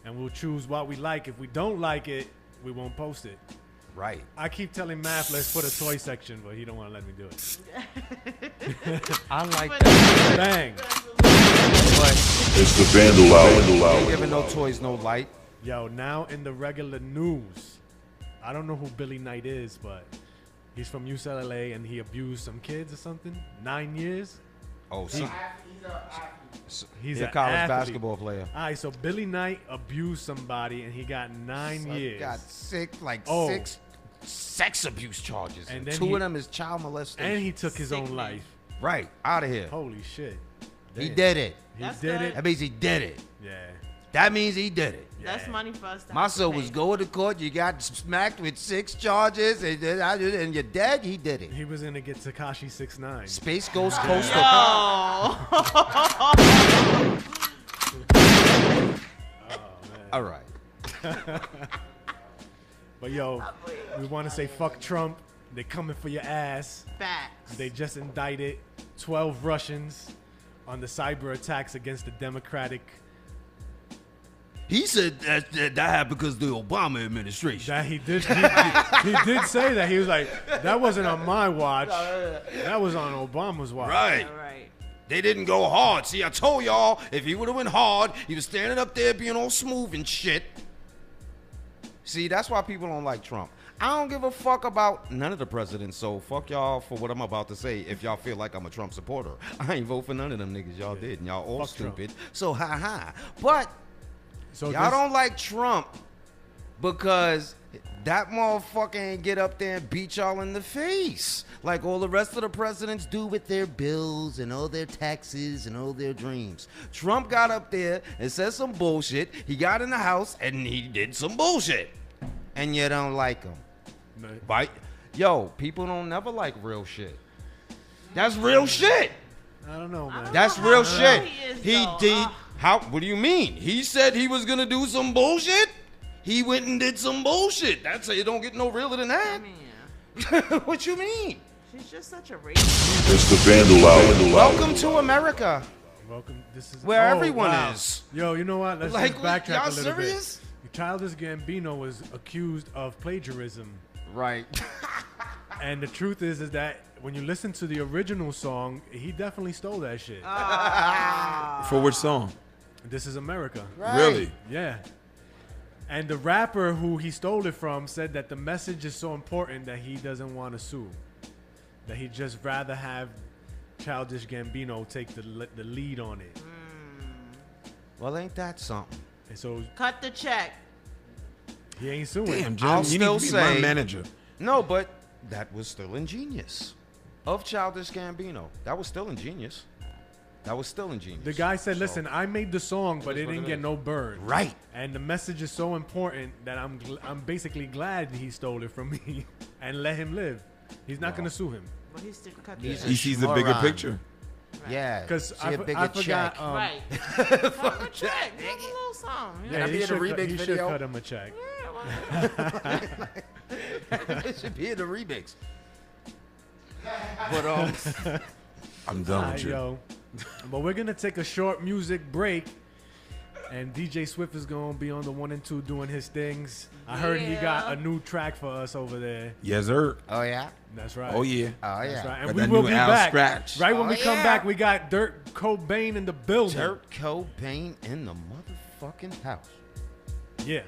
And we'll choose what we like. If we don't like it, we won't post it. Right. I keep telling Math, let's put a toy section, but he don't want to let me do it. I like that. Bang. But It's the Vandal Hour. ain't giving no toys, no light. Yo, now in the regular news, I don't know who Billy Knight is, but he's from UCLA and he abused some kids or something. 9 years. Oh, so He's an athlete. He's a an college athlete. basketball player. All right, so Billy Knight abused somebody and he got 9 Son years. got six Oh. sex abuse charges. And And then two he- of them is child molestation. And he took his own Sick, man. life. right, out of here. Holy shit. He Damn. did it. He That's did good. it. That means he did it. Yeah. That means he did it. That's Yeah. money for us to My have to son pay. was going to court. You got smacked with 6 charges, and you're dead. He did it. He was gonna get Tekashi 6ix9ine. Space Ghost Coastal. Yo. All right. But yo, we want to say fuck Trump. They coming for your ass. Facts. They just indicted 12 Russians on the cyber attacks against the Democratic. He said that happened because of the Obama administration. That he did. He did say that. He was like, that wasn't on my watch. That was on Obama's watch. Right. All right. They didn't go hard. See, I told y'all, if he would have went hard, he was standing up there being all smooth and shit. See, that's why people don't like Trump. I don't give a fuck about none of the presidents, so fuck y'all for what I'm about to say if y'all feel like I'm a Trump supporter. I ain't vote for none of them niggas. Y'all did, and y'all all Fuck Trump. stupid. So, ha-ha. But So y'all don't like Trump because that motherfucker ain't get up there and beat y'all in the face like all the rest of the presidents do with their bills and all their taxes and all their dreams. Trump got up there and said some bullshit. He got in the house and he did some bullshit. And you don't like him. Right? Yo, people don't never like real shit. That's real shit. I don't know, man. That's how real real shit. he is, He though. did. How? What do you mean? He said he was gonna do some bullshit. He went and did some bullshit. That's it. Don't get no realer than I that. mean, yeah. What you mean? She's just such a racist. It's the Vandal Hour. Welcome to America, Welcome. This is where oh, everyone wow. is. Yo, you know what? Let's Like, just backtrack y'all a little serious? bit. Childish Gambino was accused of plagiarism, Right. and the truth is that when you listen to the original song, he definitely stole that shit. For which song? This is America. Really? Yeah. And the rapper who he stole it from said that the message is so important that he doesn't want to sue. That he'd just rather have Childish Gambino take the lead on it. Well, ain't that something? And so Cut the check. he ain't suing. Damn, Jim, I'll you still need to be my say- manager. No, but that was still ingenious. Of Childish Gambino, that was still ingenious. That was still ingenious. The guy said, So- "Listen, I made the song, but is it what didn't it get is. no burn. Right. And the message is so important that I'm basically glad he stole it from me and let him live. He's not gonna sue him But he still cut the He's check. He sees the bigger moron. picture. Yeah. because See a bigger I forgot. check. Right. Cut the check. Give him a little something. Yeah, I be he in the should, remix he should video? cut him a check. Yeah, well, It should be in the remix. But I'm done with you. Yo. But we're gonna take a short music break, And DJ Swift is gonna be on the 1 and 2 doing his things. I heard he got a new track for us over there. Yes, sir. Oh yeah. That's right. Oh yeah. Oh yeah. That's right. Got And we that will new be Al back. Scratch. Right when Oh, we come yeah. back, we got Dirt Cobain in the building. Dirt Cobain in the motherfucking house. Yeah.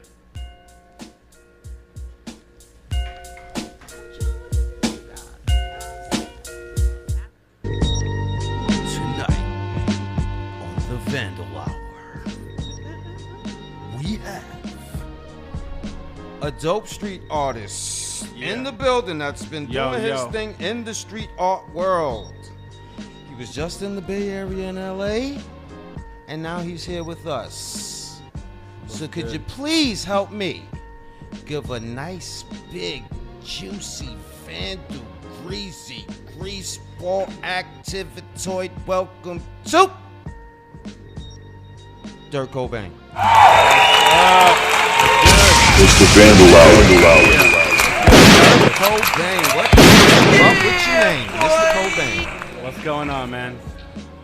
Tonight on the Vandal Hour, we have a dope street artist in the building that's been doing his thing in the street art world. He was just in the Bay Area in LA, and now he's here with us. So could you please help me give a nice, big, juicy, Vandal, greasy, grease ball activitoid welcome to Dirt Cobain. It's the Vandal Hour. Cobain, what up with your name, Mr. Cobain? What's going on, man?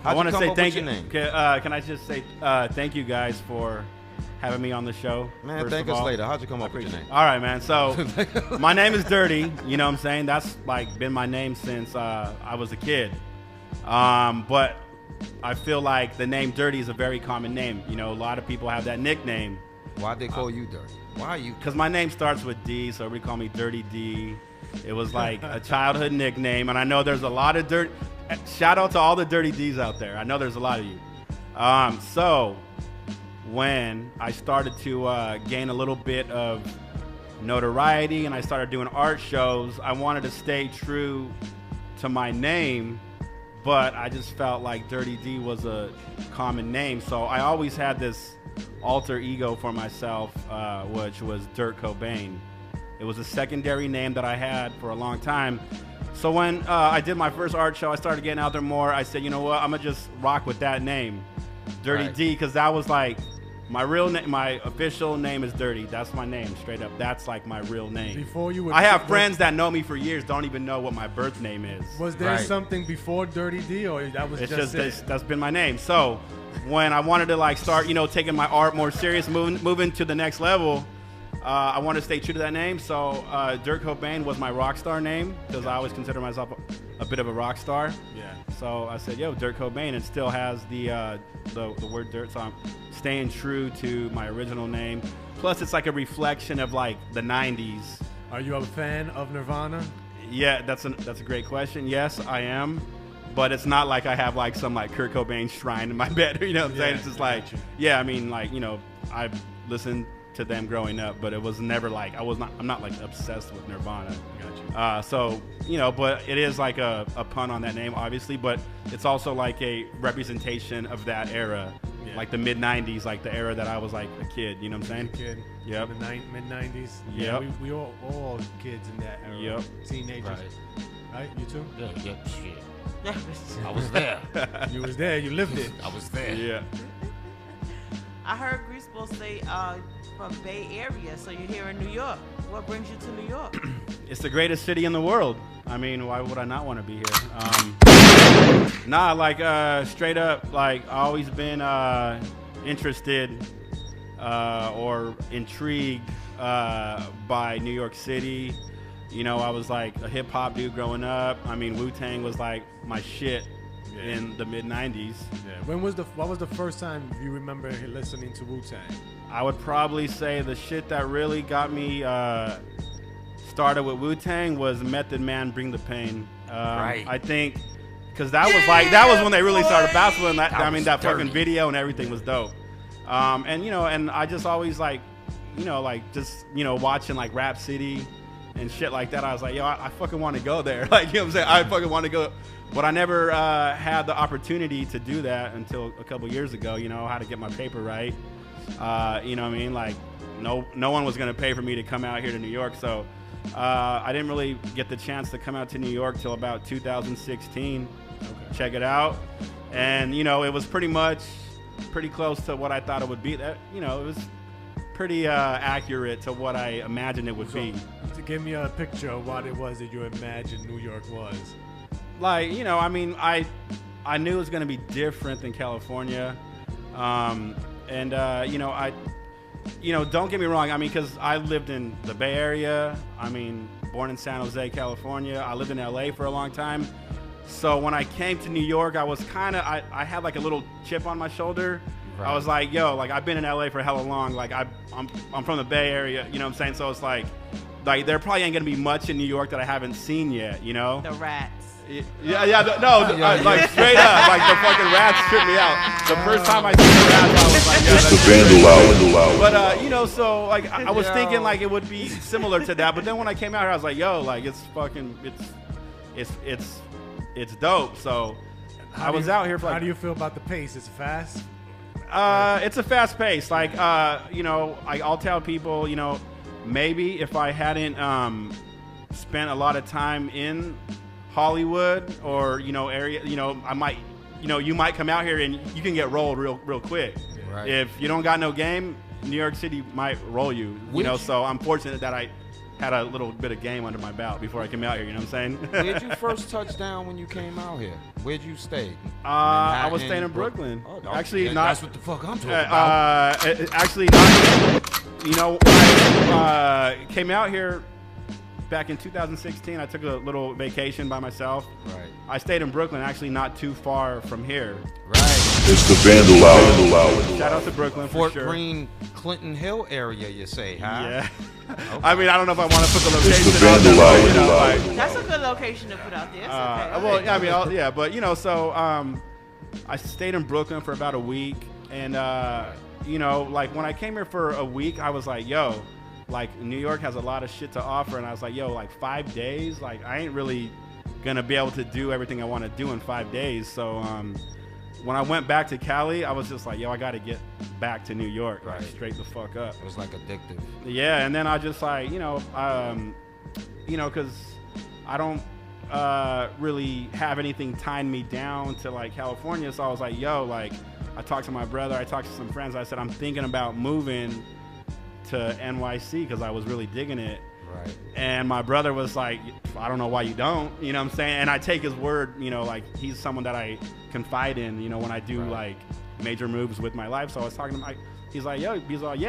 How'd I want you to come say up thank with you. your name? Can I just say thank you guys for having me on the show? Man, first thank of us all. later. How'd you come up with your name? All right, man. So my name is Dirty. You know what I'm saying? That's like been my name since I was a kid. But I feel like the name Dirty is a very common name. You know, a lot of people have that nickname. Why'd they call you Dirty? Why are you? Because my name starts with D, so everybody call me Dirty D. It was like a childhood nickname, and I know there's a lot of dirt. Shout out to all the Dirty Ds out there. I know there's a lot of you. So when I started to gain a little bit of notoriety and I started doing art shows, I wanted to stay true to my name, but I just felt like Dirty D was a common name. So I always had this alter ego for myself, which was Dirt Cobain. It was a secondary name that I had for a long time. So when I did my first art show, I started getting out there more. I said, you know what, I'm gonna just rock with that name, Dirty Right. D, because that was like my real name. My official name is Dirty. That's my name, straight up. That's like my real name. Before you were, I have friends that know me for years, don't even know what my birth name is. Was there Right. something before Dirty D, or that was It's just just it? that's been my name. So when I wanted to like start, you know, taking my art more serious, moving to the next level, I wanted to stay true to that name. So Dirt Cobain was my rock star name because I always consider myself a bit of a rock star. Yeah. So I said, yo, Dirt Cobain. It still has the word dirt. So I'm staying true to my original name. Plus, it's like a reflection of like the 90s. Are you a fan of Nirvana? Yeah, that's a great question. Yes, I am. But it's not like I have like some like Kurt Cobain shrine in my bed. You know what I'm saying? Yeah, It's just I like, got you. yeah, I mean, like, you know, I listened to them growing up, but it was never like, I'm not like obsessed with Nirvana. Got you. So, you know, but it is like a pun on that name, obviously, but it's also like a representation of that era, Yeah. like the mid 90s, like the era that I was like a kid, you know what I'm saying? Kid. Yep. In the mid 90s. Yep. Yeah, we all kids in that era. Yep. Teenagers. Right. You too. Yeah, shit. I was there. You was there. You lived it. I was there. Yeah. I heard Greaseball say from Bay Area, so you're here in New York. What brings you to New York? It's the greatest city in the world. I mean, why would I not want to be here? Straight up, like, I always been interested or intrigued by New York City. You know, I was like a hip hop dude growing up. I mean, Wu-Tang was like my shit in the mid 90s. Yeah. What was the first time you remember listening to Wu-Tang? I would probably say the shit that really got me started with Wu-Tang was Method Man, Bring the Pain. Right. I think because that was when they really started battling. That was fucking dirty. video and everything was dope. And you know, and I just always like, you know, like just, you know, watching like Rap City and shit like that. I was like, yo, I fucking want to go there. Like, you know what I'm saying? I fucking want to go. But I never had the opportunity to do that until a couple years ago. You know, how to get my paper right. You know what I mean? Like, no one was gonna pay for me to come out here to New York. So I didn't really get the chance to come out to New York till about 2016. Check it out. And you know, it was pretty close to what I thought it would be. That, you know, it was pretty accurate to what I imagined it would be. To give me a picture of what it was that you imagined New York was. Like, you know, I mean, I knew it was going to be different than California. you know, don't get me wrong. I mean, because I lived in the Bay Area. I mean, born in San Jose, California. I lived in LA for a long time. So when I came to New York, I was I had like a little chip on my shoulder. Right. I was like, yo, like I've been in LA for hella long. Like I'm from the Bay Area, you know what I'm saying? So it's like there probably ain't gonna be much in New York that I haven't seen yet, you know? The rats. Like straight up, like the fucking rats tripped me out. The first time I seen the rats, I was like, yo, It's the Vandal hour. But you know, so like I was thinking like it would be similar to that. But then when I came out here, I was like, yo, like it's dope. So I was out here for like. How do you feel about the pace? It's fast. It's a fast pace. Like, you know, I'll tell people, you know, maybe if I hadn't spent a lot of time in Hollywood or, you know, area, you know, I might, you know, you might come out here and you can get rolled real quick. Right. If you don't got no game, New York City might roll you, you know, so I'm fortunate that I had a little bit of game under my belt before I came out here, you know what I'm saying? Where'd you first touch down when you came out here? Where'd you stay? I was staying in Brooklyn. Oh, actually, yeah, not. That's what the fuck I'm talking about. Actually, not. You know, I came out here back in 2016. I took a little vacation by myself. Right. I stayed in Brooklyn, actually not too far from here. Right. It's the Vandal hour. Shout out to Brooklyn for Fort sure. Green, Clinton Hill area, you say, huh? Yeah. Okay. I mean, I don't know if I want to put the It's location the out there, Vandal but, you know, hour. like, That's a good location to put out there. It's okay. well, yeah, I mean, yeah, but you know, so I stayed in Brooklyn for about a week, and you know, like when I came here for a week, I was like, yo, like New York has a lot of shit to offer, and I was like, yo, like 5 days, like I ain't really gonna be able to do everything I want to do in 5 days. So when I went back to Cali, I was just like, yo, I got to get back to New York, like straight the fuck up. It was like addictive. Yeah, and then I just like, you know, because I don't really have anything tying me down to like California. So I was like, yo, like I talked to my brother, I talked to some friends. I said, I'm thinking about moving to NYC because I was really digging it. Right. And my brother was like, I don't know why you don't, you know what I'm saying? And I take his word, you know, like he's someone that I confide in, you know, when I do like major moves with my life. So I was talking to him, he's like, yeah,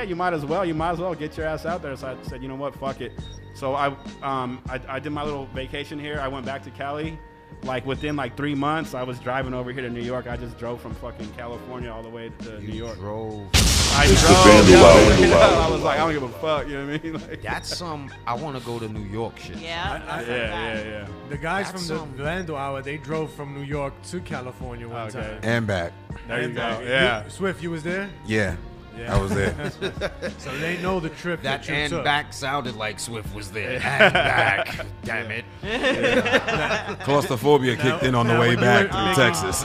you might as well get your ass out there. So I said, you know what, fuck it. So I did my little vacation here. I went back to Cali. Like within like 3 months, I was driving over here to New York. I just drove from fucking California all the way to New York. I drove. I was like, I don't give a fuck. You know what I mean? Like, That's I want to go to New York shit. Yeah. The guys That's from the Vandal Hour, they drove from New York to California one time. And back. There you And go. back. Yeah. Swift, you was there? Yeah. Yeah. I was there. So they know the trip that you and took. back sounded like Swift was there. And back. Damn it. Claustrophobia kicked in on the now way when you back were through making- Texas.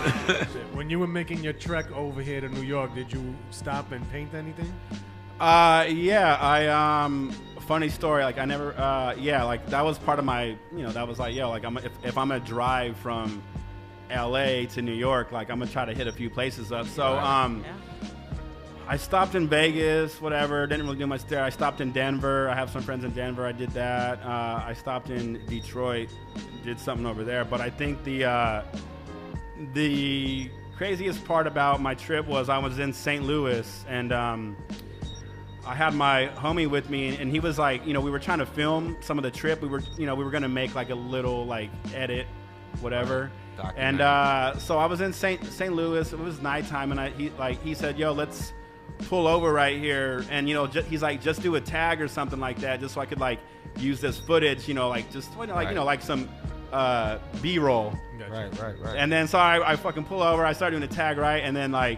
When you were making your trek over here to New York, did you stop and paint anything? Yeah. I funny story. Like I never. Like that was part of my. You know, that was like, yo, like if I'm gonna drive from LA to New York, like I'm gonna try to hit a few places up. So I stopped in Vegas, whatever. Didn't really do much there. I stopped in Denver. I have some friends in Denver. I did that. I stopped in Detroit, did something over there. But I think the craziest part about my trip was I was in St. Louis, and I had my homie with me, and he was like, you know, we were trying to film some of the trip. We were gonna make like a little like edit, whatever. And so I was in St. Louis. It was nighttime, and he said, yo, let's pull over right here, and you know, he's like, just do a tag or something like that, just so I could like use this footage, you know, like just like you know, like some B-roll. Right. And then so I fucking pull over. I start doing the tag, right, and then like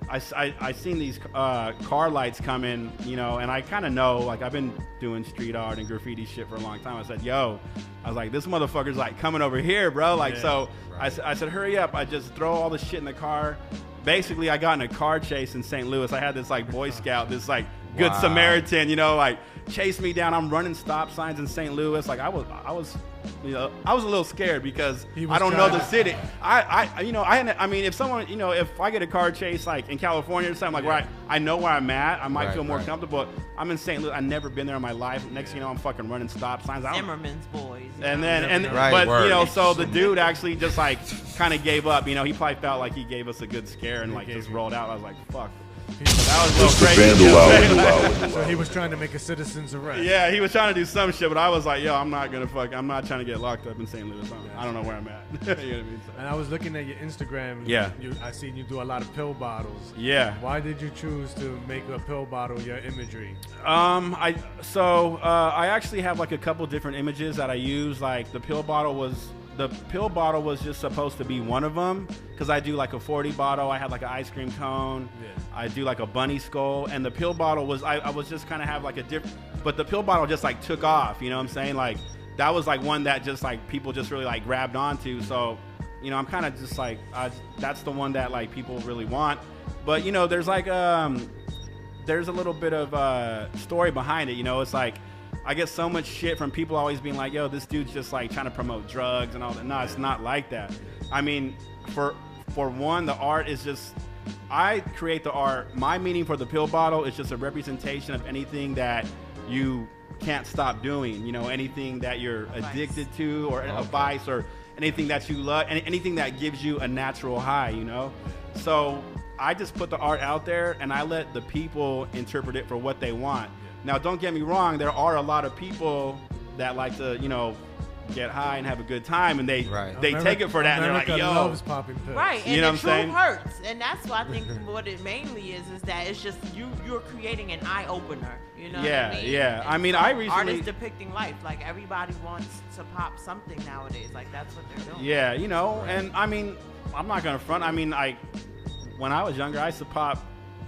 I seen these car lights come in, you know, and I kind of know, like I've been doing street art and graffiti shit for a long time. I said, yo, I was like, this motherfucker's like coming over here, bro. Like, so I said, hurry up. I just throw all the shit in the car. Basically, I got in a car chase in St. Louis. I had this like Boy Scout, this like good Samaritan, you know, like chase me down. I'm running stop signs in St. Louis. Like I was you know, I was a little scared because I don't know the city. I mean, if someone, you know, if I get a car chase like in California or something, like where I know where I'm at, I might feel more comfortable. I'm in St. Louis. I've never been there in my life. Next thing you know, I'm fucking running stop signs. Zimmerman's boys. And then, Right, but word. you know, so the dude actually just like kind of gave up. You know, he probably felt like he gave us a good scare and like just rolled out. I was like, fuck. That was a little crazy. Vandal you know what I'm out. saying? So he was trying to make a citizen's arrest. Yeah, he was trying to do some shit, but I was like, yo, I'm not trying to get locked up in St. Louis. I don't know where I'm at. You know what I mean? So, And I was looking at your Instagram. Yeah. I seen you do a lot of pill bottles. yeah. Why did you choose to make a pill bottle your imagery? I actually have like a couple different images that I use. Like the pill bottle was just supposed to be one of them because I do like a 40 bottle. I had like an ice cream cone. Yeah. I do like a bunny skull, and the pill bottle was I was just kind of have like a different, but the pill bottle just like took off. You know what I'm saying? Like that was like one that just like people just really like grabbed onto. So, you know, I'm kind of just like that's the one that like people really want. But you know, there's like there's a little bit of story behind it. You know, it's like I get so much shit from people always being like, yo, this dude's just like trying to promote drugs and all that. No, it's not like that. I mean, for one, the art is just, I create the art. My meaning for the pill bottle is just a representation of anything that you can't stop doing. You know, anything that you're addicted to or a vice or anything that you love, anything that gives you a natural high, you know? So I just put the art out there and I let the people interpret it for what they want. Now, don't get me wrong. There are a lot of people that like to, you know, get high and have a good time, and they take it for that, and they're like, America "Yo, loves popping pills." Right, and You know the what I'm truth saying? hurts, and that's why I think what it mainly is that it's just you're creating an eye opener. You know? Yeah, what I mean? yeah. And I mean, so I recently- art is depicting life. Like everybody wants to pop something nowadays. Like that's what they're doing. yeah, you know." And I mean, I'm not gonna front. I mean, when I was younger, I used to pop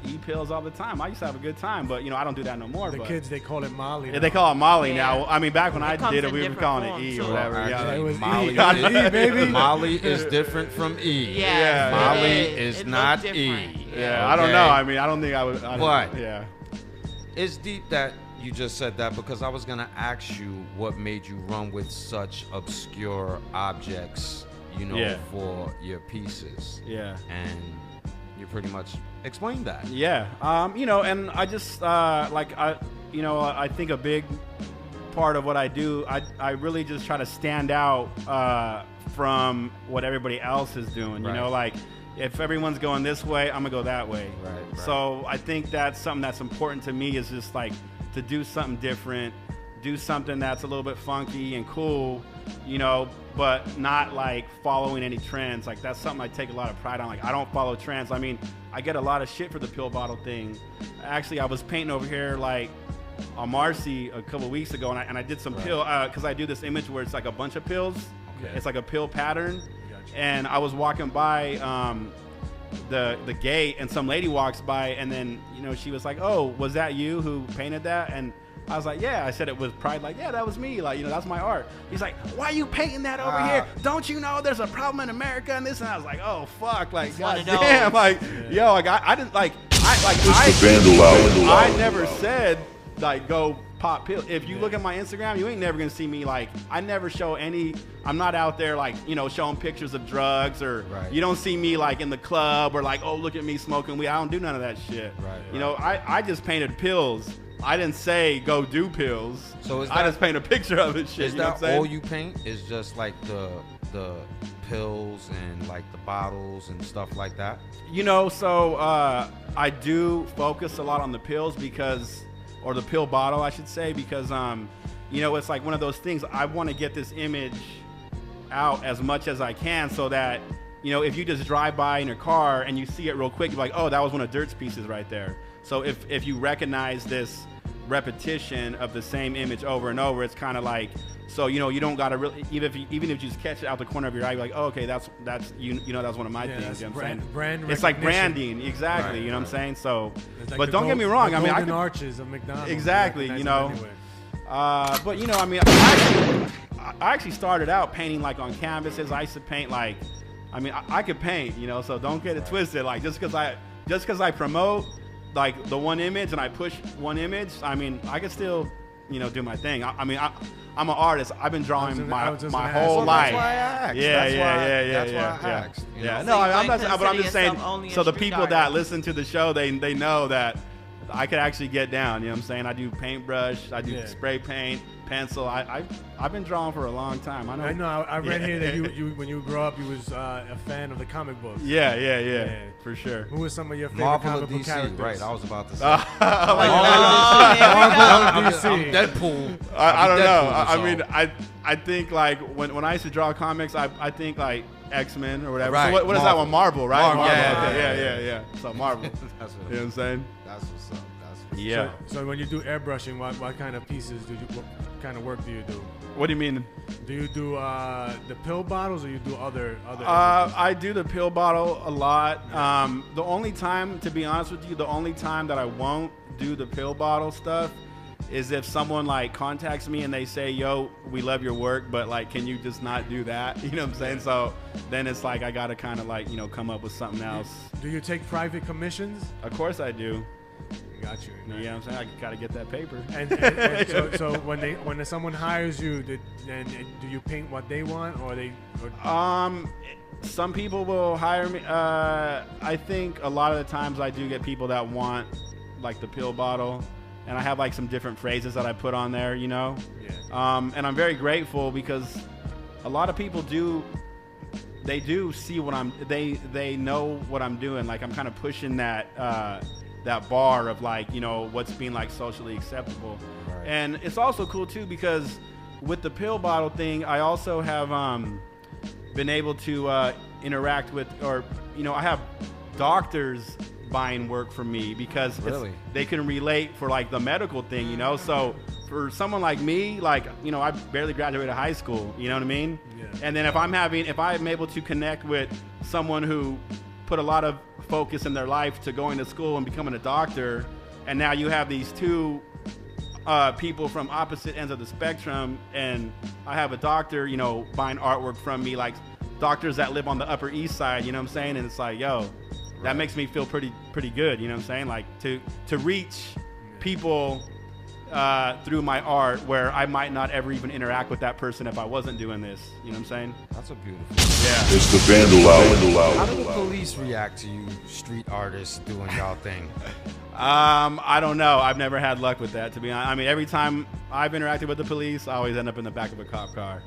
e-pills all the time. I used to have a good time, but you know, I don't do that no more. The but kids, they call it Molly. yeah, they call it Molly Yeah. now. I mean, back when I It comes did it, in we were different calling it forms, E too. or whatever. Actually, it was Molly, E. Got it, E, baby. Molly is different from E. Yeah, Molly it is It not looks E. different. Yeah, I don't know. I mean, I don't think I would. But- yeah. It's deep that you just said that because I was gonna ask you what made you run with such obscure objects, you know, Yeah. for your pieces. Yeah. And you pretty much explained that. Yeah, you know, and I just I think a big part of what I do, I really just try to stand out from what everybody else is doing. You Right. know, like if everyone's going this way, I'm gonna go that way. Right. So I think that's something that's important to me is just like to do something different, do something that's a little bit funky and cool, you know, but not like following any trends. Like that's something I take a lot of pride on. Like I don't follow trends. I mean, I get a lot of shit for the pill bottle thing. Actually, I was painting over here like on Marcy a couple weeks ago, and I did some pill because I do this image where it's like a bunch of pills. Okay. It's like a pill pattern, and I was walking by the gate, and some lady walks by, and then you know she was like, "Oh, was that you who painted that?" And I was like, "Yeah." I said it with pride, like, "Yeah, that was me. Like, you know, that's my art." He's like, "Why are you painting that over here? Don't you know there's a problem in America and this?" And I was like, "Oh fuck, like, one of goddamn, those. like, yo, like, I didn't like, It's the Vandal out. I never said like go pop pills. If you look at my Instagram, you ain't never gonna see me like. I never show any. I'm not out there like you know showing pictures of drugs or you don't see me like in the club or like oh look at me smoking weed. I don't do none of that shit. You know I just painted pills. I didn't say go do pills. So is I that- just paint a picture of it. Shit. Is You know what I'm that saying? all you paint? Is just like the pills and like the bottles and stuff like that? You know, so I do focus a lot on the pills because, or the pill bottle, I should say, because, you know, it's like one of those things. I want to get this image out as much as I can so that, you know, if you just drive by in your car and you see it real quick, you're like, oh, that was one of Dirt's pieces right there. So if you recognize this repetition of the same image over and over, it's kind of like, so you know you don't gotta really even if you just catch it out the corner of your eye, you're like, oh, okay, that's you know that's one of my things. You know what I'm saying? Brand it's like recognition. branding, exactly. You know what I'm saying? So, It's like but the don't get me wrong. the I mean, I golden could, arches of McDonald's. exactly. Recognize You them know, anywhere. but you know, I mean, I actually started out painting like on canvases. I used to paint like, I mean, I could paint, you know. So don't get it twisted. Like just because I promote like the one image and I push one image, I mean, I can still, you know, do my thing. I mean, I'm an artist. I've been drawing my just my gonna ask whole you. life. That's why I asked. Yeah, That's yeah, why, yeah, That's yeah, why I yeah. asked. you Yeah, know? no, you I'm might not. But I'm consider just saying, yourself only a so the street people that artist. listen to the show, they know that I could actually get down. You know what I'm saying? I do paintbrush, I do Yeah. spray paint pencil. I've been drawing for a long time. I know. I read here that you when you grew up, you was a fan of the comic books. Yeah, for sure. Who were some of your favorite Marvel or comic book DC? characters? Right, I was about to say. Marvel, DC. I'm Deadpool. I don't know. Deadpool, I so. mean, I think like when I used to draw comics, I think like X-Men or whatever. Right, So what is that one? Marvel, right? Marvel, Yeah. So Marvel. That's You know what I'm saying? That's what's up. That's what's Yeah. So when you do airbrushing, what kind of pieces what kind of work do you do? What do you mean? Do you do the pill bottles or you do other? I do the pill bottle a lot. The only time, to be honest with you, the only time that I won't do the pill bottle stuff is if someone like contacts me and they say, yo, we love your work, but like, can you just not do that? You know what I'm saying? So then it's like I got to kind of like, come up with something else. Do you take private commissions? Of course I do. Got you. You know what I'm saying? I got to get that paper. And so when someone hires you, then do you paint what they want or they? Some people will hire me. I think a lot of the times I do get people that want like the pill bottle, and I have like some different phrases that I put on there, Yeah. And I'm very grateful because a lot of people do see what they know what I'm doing. Like I'm kind of pushing that bar of like, what's being like socially acceptable. Right. And it's also cool too because with the pill bottle thing, I also have been able to interact with, or I have doctors buying work from me because they can relate for like the medical thing, So for someone like me, like I barely graduated high school, you know what I mean? Yeah. And then if I'm able to connect with someone who put a lot of focus in their life to going to school and becoming a doctor, and now you have these two people from opposite ends of the spectrum, and I have a doctor, buying artwork from me, like doctors that live on the Upper East Side, you know what I'm saying? And it's like, yo, that makes me feel pretty good, you know what I'm saying? Like to reach people through my art where I might not ever even interact with that person if I wasn't doing this, you know what I'm saying? That's a beautiful. Yeah. It's the Vandal Hour. How do the police react to you street artists doing y'all thing? I don't know. I've never had luck with that, to be honest. I mean, every time I've interacted with the police, I always end up in the back of a cop car.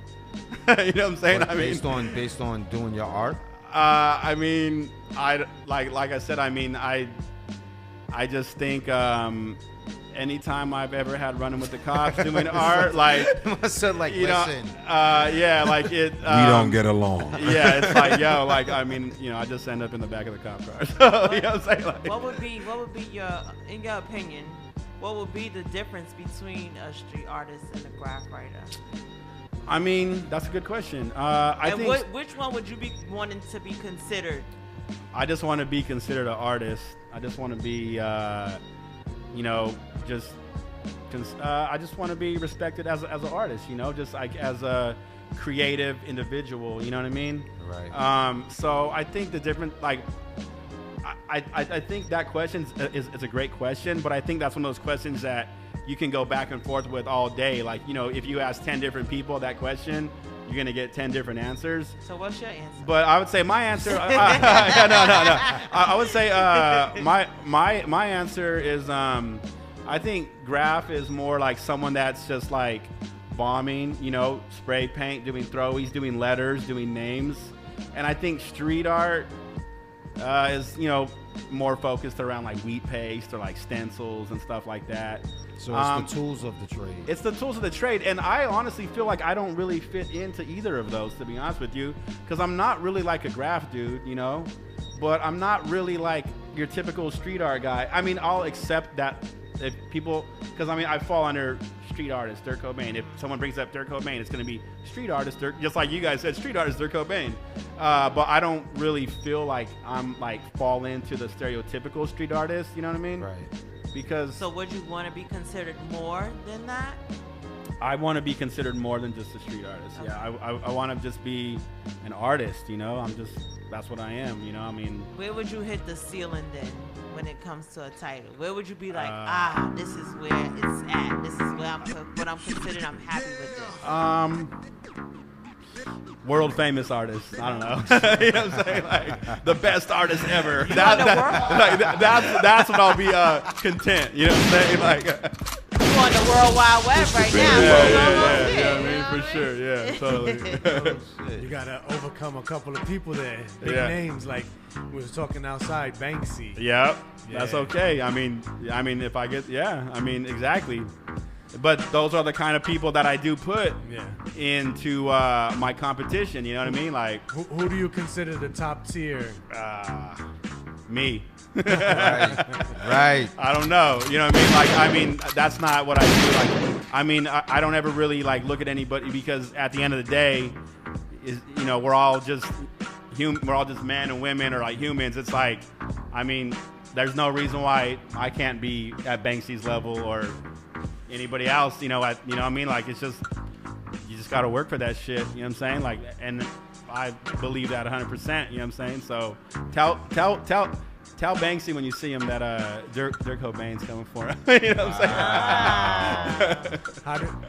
You know what I'm saying? Based on doing your art? I mean, like I said, I mean, I just think anytime I've ever had running with the cops doing art, like I said, like, listen. Yeah, like it. We don't get along. Yeah, it's like, yo, like I mean, I just end up in the back of the cop car. So, you know what I'm saying? Like, what would be in your opinion, what would be the difference between a street artist and a graph writer? I mean, that's a good question. Which one would you be wanting to be considered? I just want to be considered an artist. I just want to be, I just want to be respected as an artist, just like as a creative individual, you know what I mean? Right. So I think the difference, like, I think that question is a great question, but I think that's one of those questions that you can go back and forth with all day. Like, if you ask 10 different people that question, you're going to get 10 different answers. So what's your answer? But I would say my answer, no. I would say my answer is, I think graph is more like someone that's just like bombing, spray paint, doing throwies, doing letters, doing names. And I think street art is, more focused around like wheat paste or like stencils and stuff like that. So it's the tools of the trade. It's the tools of the trade. And I honestly feel like I don't really fit into either of those, to be honest with you, because I'm not really like a graph dude, but I'm not really like your typical street art guy. I mean, I'll accept that if people, because I mean, I fall under street artist Dirk Cobain. If someone brings up Dirk Cobain, it's going to be street artist Dirk, just like you guys said, street artist Dirk Cobain. But I don't really feel like I'm like fall into the stereotypical street artist. You know what I mean? Right. Because so would you want to be considered more than that? I want to be considered more than just a street artist. Okay. Yeah, I want to just be an artist. That's what I am. I mean. Where would you hit the ceiling then? When it comes to a title, where would you be like, this is where it's at. This is where what I'm considered. I'm happy with this. World famous artist. I don't know. You know what I'm saying? Like the best artist ever. That's when I'll be content. You know what I'm saying? Like. on the World Wide Web right now. Yeah, I mean, for sure. Yeah, totally. You gotta overcome a couple of people there. Big names like we was talking outside, Banksy. Yep, that's okay. I mean, if I get, exactly. But those are the kind of people that I do put into my competition. You know what I mean? Like, who do you consider the top tier? Me. Right. I don't know. You know what I mean? Like, that's not what I do. Like, I don't ever really like look at anybody because at the end of the day, we're all just men and women or like humans. It's like, there's no reason why I can't be at Banksy's level or anybody else. Like, it's just you just got to work for that shit. You know what I'm saying? Like, and I believe that 100%. You know what I'm saying? So tell Banksy when you see him that Dirk Cobain's coming for him. You know what I'm saying?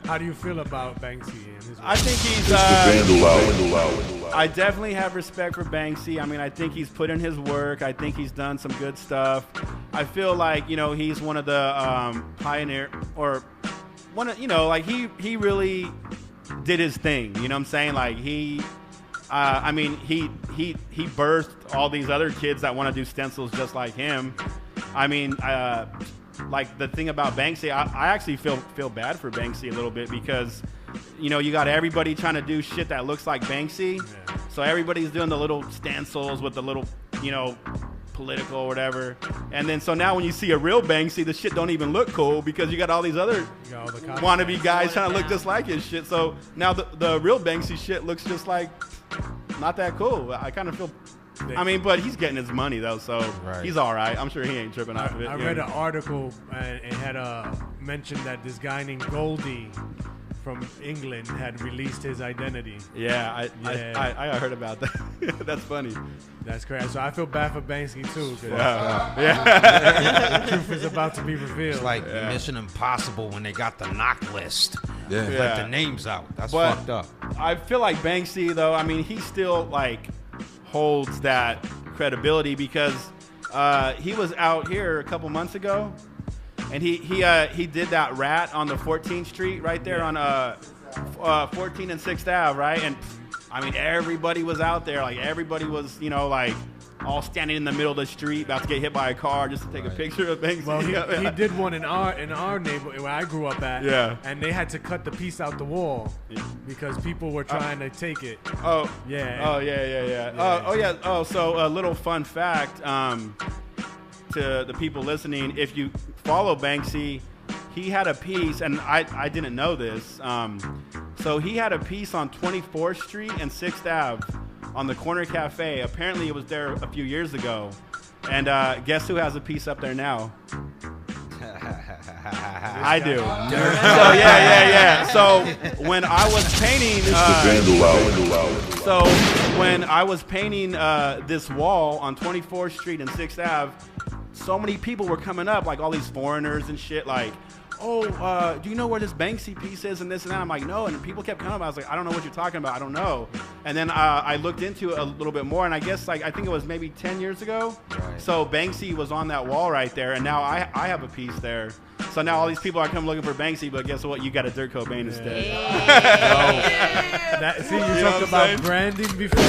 How do you feel about Banksy and his work? I think he's. Vandal. I definitely have respect for Banksy. I think he's put in his work. I think he's done some good stuff. I feel like he's one of the pioneer or one of like he really did his thing. You know what I'm saying? Like he birthed all these other kids that want to do stencils just like him. Like the thing about Banksy, I actually feel bad for Banksy a little bit because, you got everybody trying to do shit that looks like Banksy. Yeah. So everybody's doing the little stencils with the little, political or whatever. And then so now when you see a real Banksy, the shit don't even look cool because you got all these other wannabe guys trying to look just like his shit. So now the real Banksy shit looks just like not that cool. I kind of feel. But he's getting his money though, so he's all right. I'm sure he ain't tripping off of it. I read an article and it had mentioned that this guy named Goldie from England had released his identity. Yeah, I heard about that. That's funny. That's crazy. So I feel bad for Banksy too. Yeah. The truth is about to be revealed. It's like Mission Impossible when they got the knock list. Yeah. Like the names out. That's fucked up. I feel like Banksy though. He still like holds that credibility because he was out here a couple months ago. And he did that rat on the 14th Street right there on 14 and 6th Ave, right? And everybody was out there, like everybody was, like all standing in the middle of the street, about to get hit by a car just to take a picture of Banksy. Well, he did one in our neighborhood where I grew up at. Yeah. And they had to cut the piece out the wall because people were trying to take it. Oh. Yeah. Oh yeah. Oh, so a little fun fact. To the people listening, if you follow Banksy, he had a piece, and I didn't know this. So he had a piece on 24th Street and 6th Ave on the Corner Cafe. Apparently, it was there a few years ago. And guess who has a piece up there now? I do. So yeah. So when I was painting, when I was painting this wall on 24th Street and 6th Ave, so many people were coming up, like all these foreigners and shit, like, do you know where this Banksy piece is and this and that? I'm like, no. And people kept coming up. I was like, I don't know what you're talking about. I don't know. And then I looked into it a little bit more, and I guess I think it was maybe 10 years ago. Right. So Banksy was on that wall right there, and now I have a piece there. So now all these people are coming looking for Banksy, but guess what? You got a Dirk Cobain instead. See, you talked about branding before,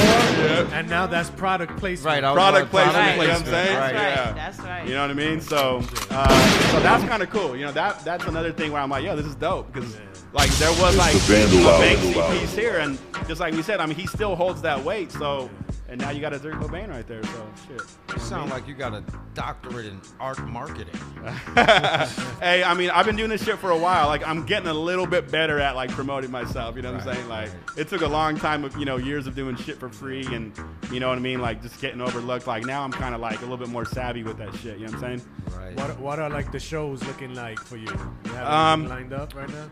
and now that's product placement. Right. Product placement. You know what I'm saying? That's right. Yeah. That's right. You know what I mean? So that's kind of cool. That's another thing where I'm like, yo, this is dope because like there was like a Banksy piece here, and just like we said, he still holds that weight. So. And now you got a Dirk Cobain right there, so shit. You sound like you got a doctorate in art marketing. Hey, I've been doing this shit for a while. Like, I'm getting a little bit better at, like, promoting myself, you know what I'm saying? Like, it took a long time of, years of doing shit for free and, you know what I mean? Like, just getting overlooked. Like, now I'm kind of, like, a little bit more savvy with that shit, you know what I'm saying? Right. What are, like, the shows looking like for you? You have anything lined up right now?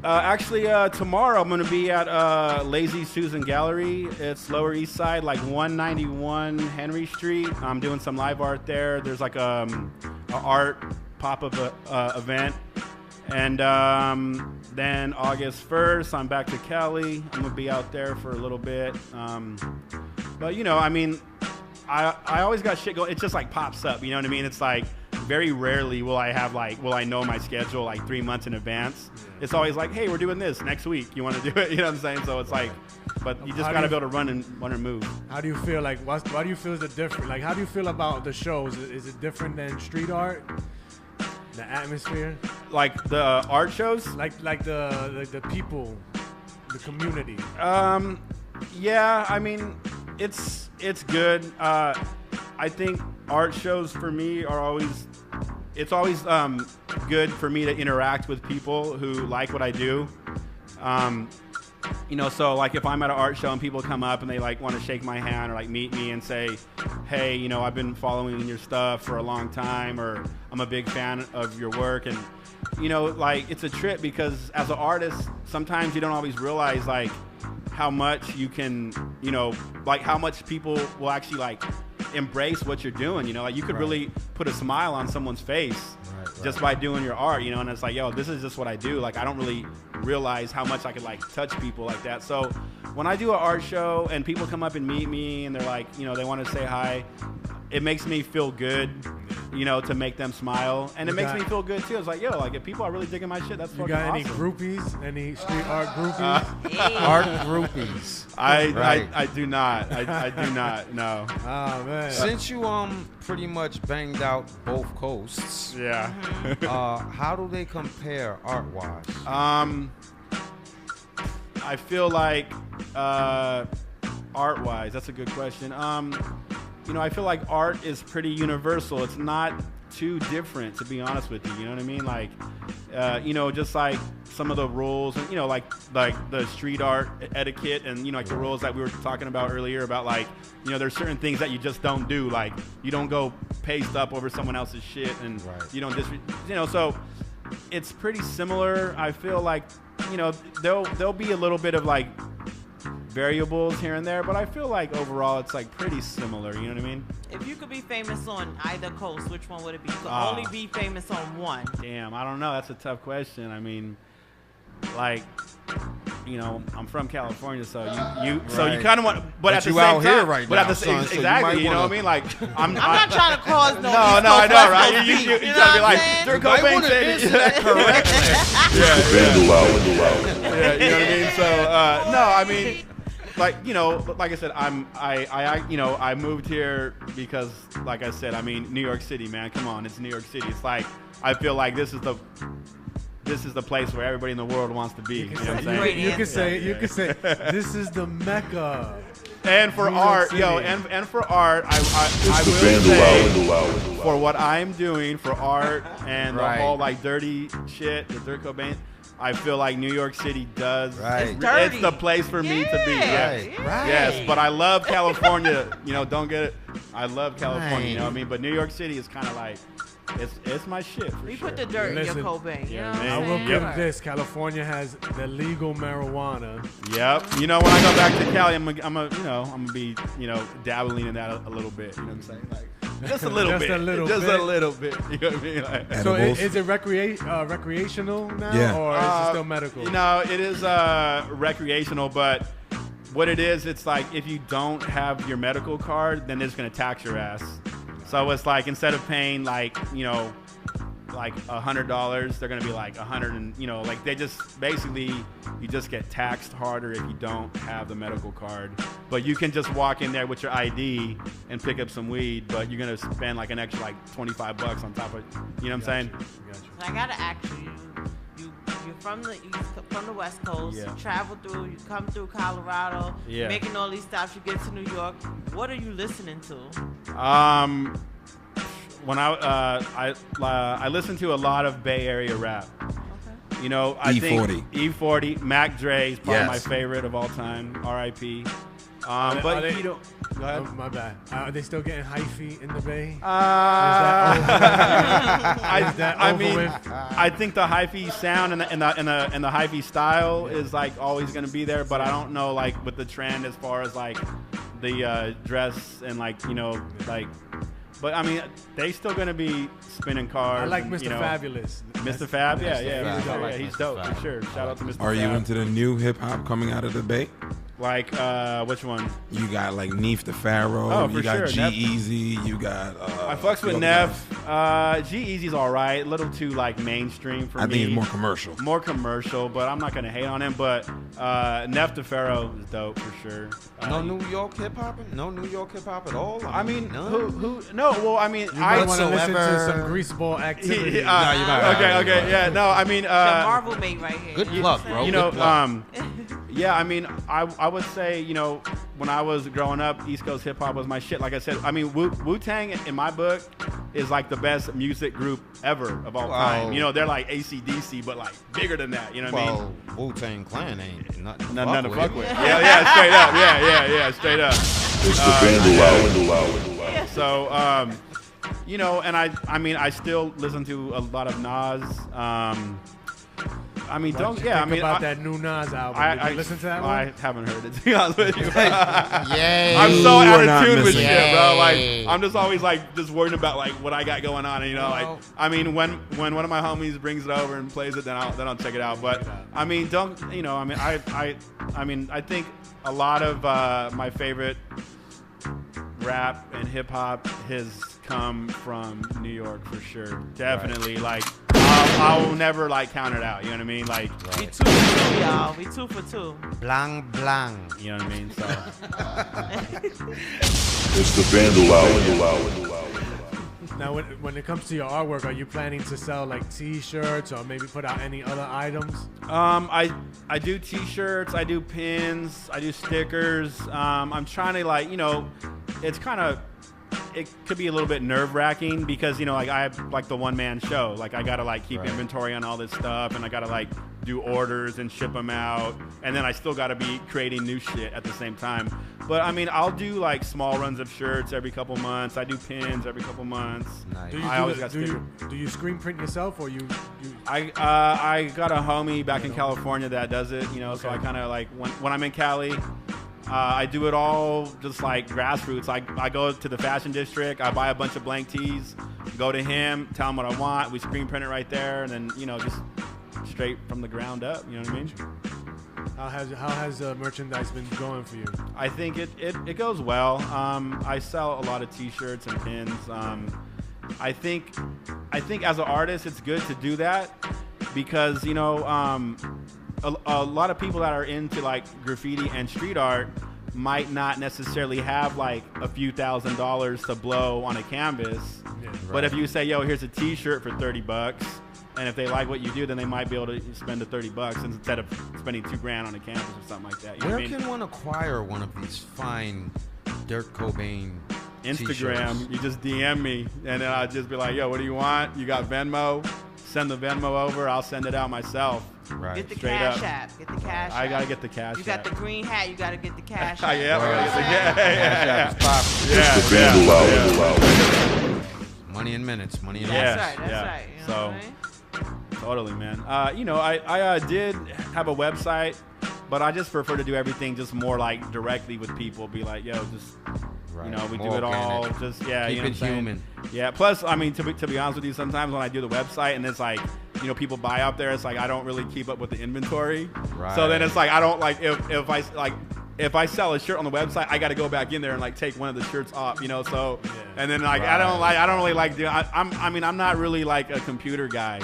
Actually, tomorrow I'm going to be at Lazy Susan Gallery. It's Lower East Side, like 191 Henry Street. I'm doing some live art there. There's like a art pop-up event. And then August 1st, I'm back to Cali. I'm going to be out there for a little bit. But, I always got shit going. It just like pops up, you know what I mean? It's like very rarely will I know my schedule like 3 months in advance. It's always like, hey, we're doing this next week. You want to do it? You know what I'm saying? So it's like, but you just gotta be able to run and move. How do you feel? Like, why do you feel is it different? Like, how do you feel about the shows? Is it different than street art? The atmosphere? Like the art shows? Like the people, the community. Yeah, I mean, it's good. I think art shows for me are always good for me to interact with people who like what I do. So like if I'm at an art show and people come up and they like want to shake my hand or like meet me and say, hey, I've been following your stuff for a long time, or I'm a big fan of your work, and like it's a trip because as an artist, sometimes you don't always realize like how much you can, like how much people will actually like embrace what you're doing. Like you could really put a smile on someone's face just by doing your art, and it's like, yo, this is just what I do. Like I don't really realize how much I could like touch people like that. So when I do an art show and people come up and meet me and they're like, they want to say hi, it makes me feel good, to make them smile, and it makes me feel good too. It's like, yo, like if people are really digging my shit, that's fucking awesome. You got any groupies? Any street art groupies? Art groupies. I do not. I do not. No. Oh man. Since you pretty much banged out both coasts, yeah. How do they compare art wise? I feel like art wise, that's a good question. I feel like art is pretty universal. It's not too different, to be honest with you. You know what I mean? Like, just like some of the rules, and like the street art etiquette, and like the rules that we were talking about earlier about like, there's certain things that you just don't do. Like, you don't go paste up over someone else's shit, and you don't so it's pretty similar. I feel like, there'll be a little bit of like variables here and there, but I feel like overall it's like pretty similar. You know what I mean? If you could be famous on either coast, which one would it be? You could only be famous on one. Damn, I don't know. That's a tough question. I mean, like, I'm from California, so you kind of want, but at the same out time, here right but now, at the son, same so you exactly, might you know wanna- what I mean? Like, I'm not trying to cause no. No, I know, right? You gotta be like, Dirk Cobain said it correctly. Vandal out. Yeah, you know what I mean? So, no, I mean, like I said, I moved here because, like I said, I mean, New York City, man. Come on, it's New York City. It's like, I feel like this is the place where everybody in the world wants to be. You know what I'm saying? You could say, this is the Mecca. And for New York art, City. and for art, I will Vandal say, out. for what I'm doing for art and the Right. whole like dirty shit, the Dirk Cobain, I feel like New York City does. Right. It's dirty. It's the place for me to be. Yes. Right. Yes, but I love California. Don't get it. I love California. Right. You know what I mean? But New York City is kind of like, it's my shit for We sure. put the dirt Listen, in your Cobain. You know what man. I I'm will saying? give this. California has the legal marijuana. Yep. When I go back to Cali, I'm gonna be, dabbling in that a little bit. You know what I'm saying? Like, just a little Just bit. a little just bit. a little bit. You know what I mean? Like, So Edibles. is it recreational now, Yeah. or is it still medical? It is recreational, but what it is, it's like if you don't have your medical card, then it's gonna tax your ass. So it's like instead of paying like $100, they're gonna be like $100, and like they just basically you just get taxed harder if you don't have the medical card. But you can just walk in there with your ID and pick up some weed, but you're gonna spend like an extra like $25 on top of, you know what I'm saying? I gotta ask you. You're from the West Coast. Yeah. You travel through. You come through Colorado. Yeah. Making all these stops. You get to New York. What are you listening to? When I listen to a lot of Bay Area rap. Okay. I E40. think E40, Mac Dre is probably Yes. my favorite of all time. R.I.P. Are But they- you don't. Go ahead. Oh, my bad. Are they still getting hyphy in the Bay? I over mean, with? I think the hyphy sound and the hyphy style is like always gonna be there, but I don't know like with the trend as far as like the dress and like like. But I mean, they still gonna be spinning cars. I like and, Mr. Fabulous. Mr. Fab, yeah, Fab. I like he's Mr. dope Fab. for sure. Shout out to Mr. Are you Fab. into the new hip hop coming out of the Bay? Like which one? You got like Neef the Pharaoh. Oh, for you got sure, G Neff. Easy. You got. I fucks with the other Neff. guys. G Eazy's all right. A little too like mainstream for me. I think it's more commercial. More commercial, but I'm not gonna hate on him. But Neff the Pharaoh is dope for sure. No New York hip hop? No New York hip hop at all? I mean, none? who? No, well, I mean, You might want to listen to whatsoever. some greaseball activity. okay, yeah, no, I mean, The Marvel mate right here. Good you know luck, what I'm bro. you saying? know, yeah, I mean, I would say, you know, when I was growing up, East Coast hip hop was my shit. Like I said, I mean, Wu-Tang in my book is like the best music group ever of all time. You know, they're like AC/DC, but like bigger than that. You know what I mean? Well, Wu-Tang Clan ain't nothing Nothing to fuck with. Yeah. Yeah, straight up. Yeah, straight up. It's the Vandal Hour. So, you know, and I mean, I still listen to a lot of Nas. I mean, What you think about I, that new Nas album. Did you listen to that one? I haven't heard it, to be honest with you. Yay. I'm so You out are not of tune with missing shit, it. bro. Like, Yay. I'm just always like just worried about like what I got going on, and you know, like, I mean, when one of my homies brings it over and plays it, then I'll check it out. But I mean, I mean, I think a lot of my favorite rap and hip hop has come from New York for sure. Definitely, like, I'll never like count it out. You know what I mean? Like, We 2 for 2, y'all. We 2 for 2. Blang blang. you know what I mean? So. It's the Vandal Hour. Now, when it comes to your artwork, are you planning to sell like T-shirts or maybe put out any other items? I do T-shirts, I do pins, I do stickers. I'm trying to like, you know, it's kind of, it could be a little bit nerve-wracking because, you know, like I have like the one-man show. Like I gotta like keep inventory on all this stuff, and I gotta like do orders and ship them out, and then I still gotta be creating new shit at the same time. But I mean, I'll do like small runs of shirts every couple months. I do pins every couple months. Nice. Do you, I always got do you screen print yourself or you I got a homie back in California that does it, you know, so I kind of like when I'm in Cali, I do it all just like grassroots. I go to the fashion district, I buy a bunch of blank tees, go to him, tell him what I want, we screen print it right there, and then, you know, just straight from the ground up, you know what I mean? How has merchandise been going for you? I think it goes well. I sell a lot of T-shirts and pins. I think as an artist, it's good to do that because, you know, a lot of people that are into like graffiti and street art might not necessarily have like a few $1,000s to blow on a canvas. Yeah. But if you say, yo, here's a T-shirt for $30, and if they like what you do, then they might be able to spend the $30 instead of spending $2,000 on a canvas or something like that. You know Where what I mean? can one acquire one of these fine Dirt Cobain Instagram. t-shirts? You just DM me, and then I'll just be like, yo, what do you want? You got Venmo? Send the Venmo over. I'll send it out myself. Right. Get the Straight cash up. app. Get the cash I app. gotta get the cash. You got app. the green hat. You got to get the cash Yeah, app. I gotta get the Cash App is popping. It's the Vandal Hour. Money in minutes. Money in Yeah. That's minutes. right. That's yeah. right. You know So- what I mean? Totally, man. You know, I did have a website, but I just prefer to do everything just more like directly with people. Be like, yo, just Right. you know, we More do it all. organic. Just yeah, Keep you know it what I'm saying? human. Yeah. Plus, I mean, to be honest with you, sometimes when I do the website and it's like, you know, people buy out there, it's like I don't really keep up with the inventory. Right. So then it's like I don't like if I sell a shirt on the website, I got to go back in there and like take one of the shirts off, you know. So and then like I don't really like doing. I'm not really like a computer guy.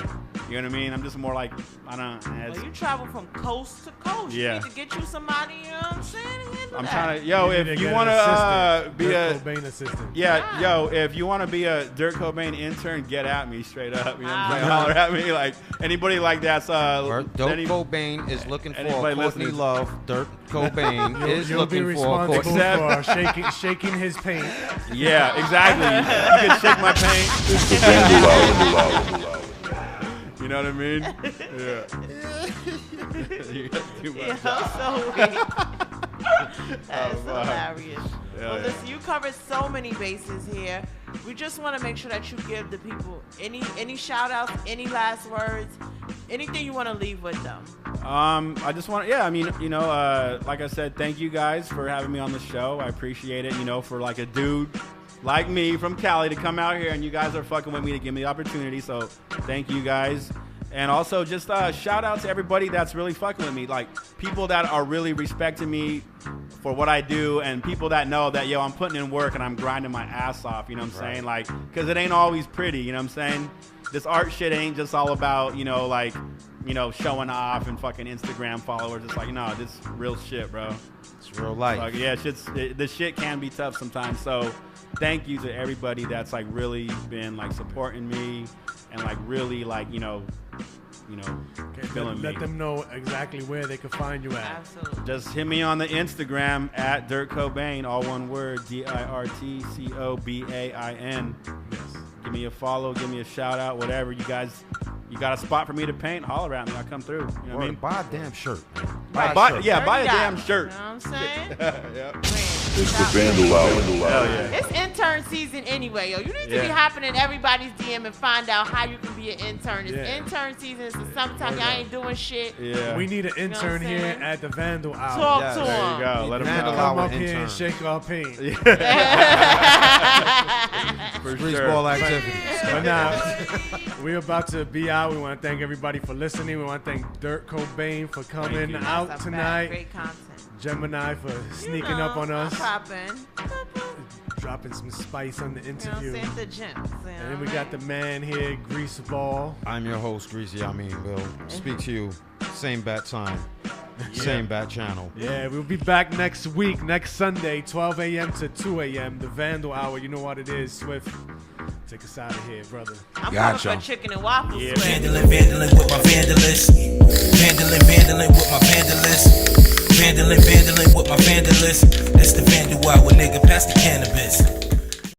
You know what I mean? I'm just more like Well, you travel from coast to coast. Yeah. You need to get you somebody, you know what I'm saying? to handle I'm that. trying to, yo, need if you get want an to assistant, be Dirt a, Cobain assistant. yeah, yo, if you want to be a Dirt Cobain intern, get at me straight up. You know what I'm saying? Ah. Holler at me. Like, anybody like that's, Dope any- Cobain is looking for anybody Courtney listening? Love. Dirt Cobain is You'll be looking for responsible Courtney. for shaking his paint. yeah, exactly. You can shake my paint. It's the Vandal Hour. You know what I mean? Yeah. You got too much. Yeah, so weak. That's hilarious. Well, yeah. listen, you covered so many bases here. We just want to make sure that you give the people any shout outs, any last words, anything you want to leave with them. I just want to, I mean, you know, like I said, thank you guys for having me on the show. I appreciate it, you know, for like a dude like me from Cali to come out here and you guys are fucking with me to give me the opportunity. So thank you guys. And also just shout out to everybody that's really fucking with me. Like people that are really respecting me for what I do, and people that know that, yo, I'm putting in work and I'm grinding my ass off, you know what I'm saying? Like, because it ain't always pretty, you know what I'm saying? This art shit ain't just all about, you know, like, you know, showing off and fucking Instagram followers. It's like, no, this is real shit, bro. It's real life. Like, yeah, the shit can be tough sometimes. So thank you to everybody that's like really been like supporting me and like really like, you know, feeling me. Let them know exactly where they can find you at. Absolutely. Just hit me on the Instagram at Dirt Cobain, all one word, DIRTCOBAIN. Yes. Give me a follow, give me a shout out, whatever. You got a spot for me to paint? Holler at me. I'll come through. You know what I mean? Buy a damn shirt. Buy a damn shirt. You know what I'm saying? Yep. It's the Vandal Hour. Hell yeah. It's intern season anyway, yo. You need to be Yeah. hopping in everybody's DM and find out how you can be an intern. It's Yeah. intern season. It's the summertime. Y'all ain't doing shit. Yeah. We need an know what intern I'm here saying? at the Vandal Hour. Talk Yes. to There you them. go. Let them Vandal know. Come Hour up here and intern. shake our paint. For Greaseball sure. activities. But now, we're about to be out. We want to thank everybody for listening. We want to thank Dirt Cobain for coming you. out That's a tonight. Great content. Gemini for sneaking up on us. Popping. Dropping some spice on the You know what interview. I'm saying? The gems. And then we got the man here, Greaseball. I'm your host, Greasy. I mean, Will. Speak to you. Same bat time. Same bat channel. Yeah, we'll be back next week, next Sunday, 12 a.m. to 2 a.m. The Vandal Hour. You know what it is, Swift. Take us out of here, brother. I'm Gotcha. coming for chicken and waffles. Yeah. Swift. Vandalin' with my vandalist. Vandalin' with my vandalist. Vandalin' with my vandalist. That's the Vandal Hour, nigga. Pass the cannabis.